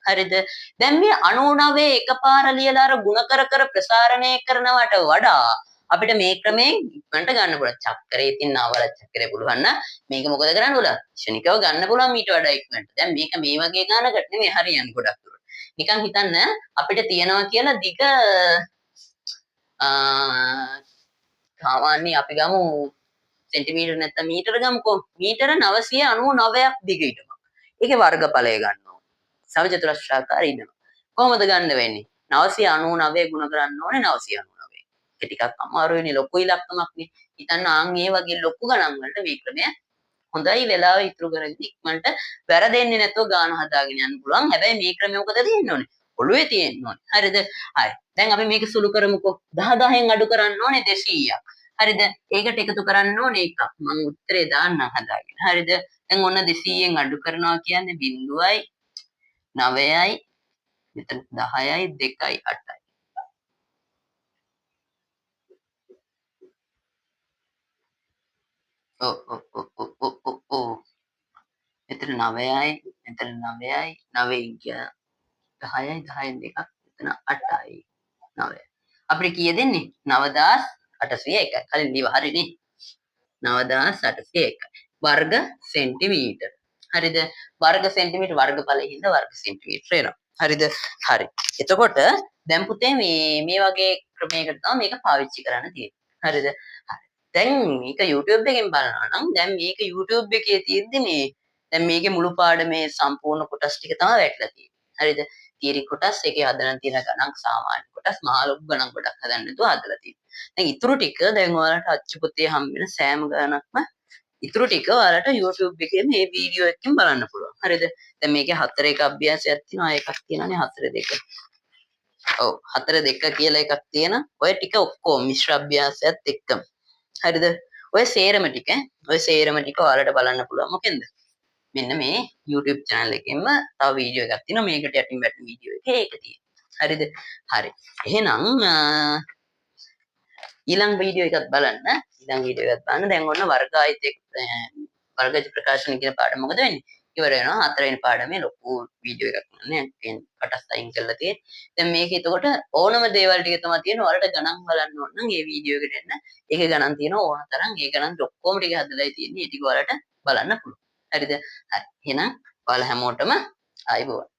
හරිද? දැන් මේ 99 එකපාර ලියලා අර ಗುಣ කර ප්‍රසාරණය කරනවට වඩා අපිට මේ ක්‍රමයෙන් ඉක්මනට ගන්න පුළුවන්. චක්‍රයේ තියෙන අවල චක්‍රය පුළුවන් නම් මේක මොකද කරන්න පුළුවන්? ක්ෂණිකව ගන්න පුළුවන් මීට වඩා ඉක්මනට. දැන් මේක මේ වගේ ගානකට නෙමෙයි හරියන්නේ ගොඩක් දුරට. නිකන් හිතන්න අපිට තියනවා කියලා දිග සාමාන්‍ය අපි ගමු සෙන්ටිමීටර නැත්නම් මීටර ගමුකෝ. මීටර 999ක් දිග හිටපන්. ඒකේ වර්ගඵලය ගන්නවා. සමචතුරස්‍රාකාරී ඉන්නවා. කොහොමද ගන්න වෙන්නේ? 999 ගුණ කරන්න ඕනේ 999. ඒක ටිකක් අමාරු වෙන්නේ ලොකු ඉලක්කමක්නේ. හිතන්න ඒ වගේ ලොකු ගණන් වලට මේ ක්‍රමය හොඳයි වෙලාව ඉතුරු කරගෙන ඉක්මනට වැරදෙන්නේ නැතුව ගාන හදාගෙන යන්න පුළුවන්. හැබැයි මේ ක්‍රමය මොකද තියෙන්න ඕනේ? ඔළුවේ තියෙන්න ඕනේ. හරිද? හරි. දැන් අපි මේක සුළු කරමුකෝ. 10 10න් අඩු කරන්න ඕනේ 200ක්. හරිද? ඒකට එකතු කරන්න ඕනේ එකක්. මම උත්තරේ දාන්නම් හදාගෙන. හරිද? දැන් ඔන්න 200න් අඩු කරනවා කියන්නේ 0යි 9යි මෙතන 10යි 2යි 8යි. මෙතන 9යි මෙතන 9යි 9යි කිය 10යි 10න් දෙකක් මෙතන 8යි 9යි. අපිට කීය දෙන්නේ? 9801යි. කලින් දීව හරිනේ. 9801යි. වර්ග සෙන්ටිමීටර. හරිද? වර්ග සෙන්ටිමීටර වර්ගඵලයෙන් හින්දා වර්ග සෙන්ටිමීටර එනවා. හරිද? හරි. එතකොට දැන් පුතේ මේ වගේ ක්‍රමයකට තමයි මේක පාවිච්චි කරන්න තියෙන්නේ. හරිද? හරි. දැන් මේක YouTube එකෙන් බලනවා නම් දැන් මේක YouTube එකේ තියෙද්දි මේ දැන් මේකේ මුළු පාඩමේ සම්පූර්ණ කොටස් ටික තමයි වැටලා තියෙන්නේ. හරිද? තියරි කොටස් එකේ හදන තියෙන ගණන් සාමාන්‍ය කොටස් මහ ලොකු ගණන් ගොඩක් හදන්න නැතුව හදලා තියෙනවා. දැන් ඊටු ටික දැන් ඔයාලට අච්චු පොතේ හම්බෙන සෑම ගණනක්ම ඊටු ටික ඔයාලට YouTube එකේ මේ වීඩියෝ එකකින් බලන්න පුළුවන්. හරිද? දැන් මේකේ 4 එක අභ්‍යාසයක් තියෙනවා. එකක් තියෙනවානේ 4 2. ඔව් 4 2 කියලා එකක් තියෙන. ඔය ටික ඔක්කොම මිශ්‍ර අභ්‍යාසයත් එක්කම. හරිද? ඔය සේරම ටික ඔයාලට බලන්න පුළුවන්. මොකෙන්ද? මෙන්න මේ YouTube channel එකෙන්ම තව වීඩියෝ එකක් තියෙනවා. මේකට යටින් වැටෙන වීඩියෝ එකේ ඒක තියෙනවා. හරිද? හරි. එහෙනම් ඊළඟ වීඩියෝ එකත් බලන්න. දැන් ඔන්න වර්ගායතයක වර්ගජ ප්‍රකාශන කියන පාඩම මොකද වෙන්නේ? ඉවර වෙනවා. හතරවෙනි පාඩමේ ලොකු වීඩියෝ එකක් නේ. කටස් අයින් කරලා තියෙන්නේ. දැන් මේක එතකොට ඕනම දේවල් ටික තමයි තියෙන්නේ. ඔයාලට ගණන් බලන්න ඕන නම් මේ වීඩියෝ එකට එන්න. ඒකේ ගණන් තියෙනවා ඕන තරම්. ඒ ගණන් ඔක්කොම ටික හදලායි තියෙන්නේ. ඒ ටික ඔයාලට බලන්න පුළුවන්. හරිද? හරි. එහෙනම් ඔයාලා හැමෝටම ආයුබෝවන්.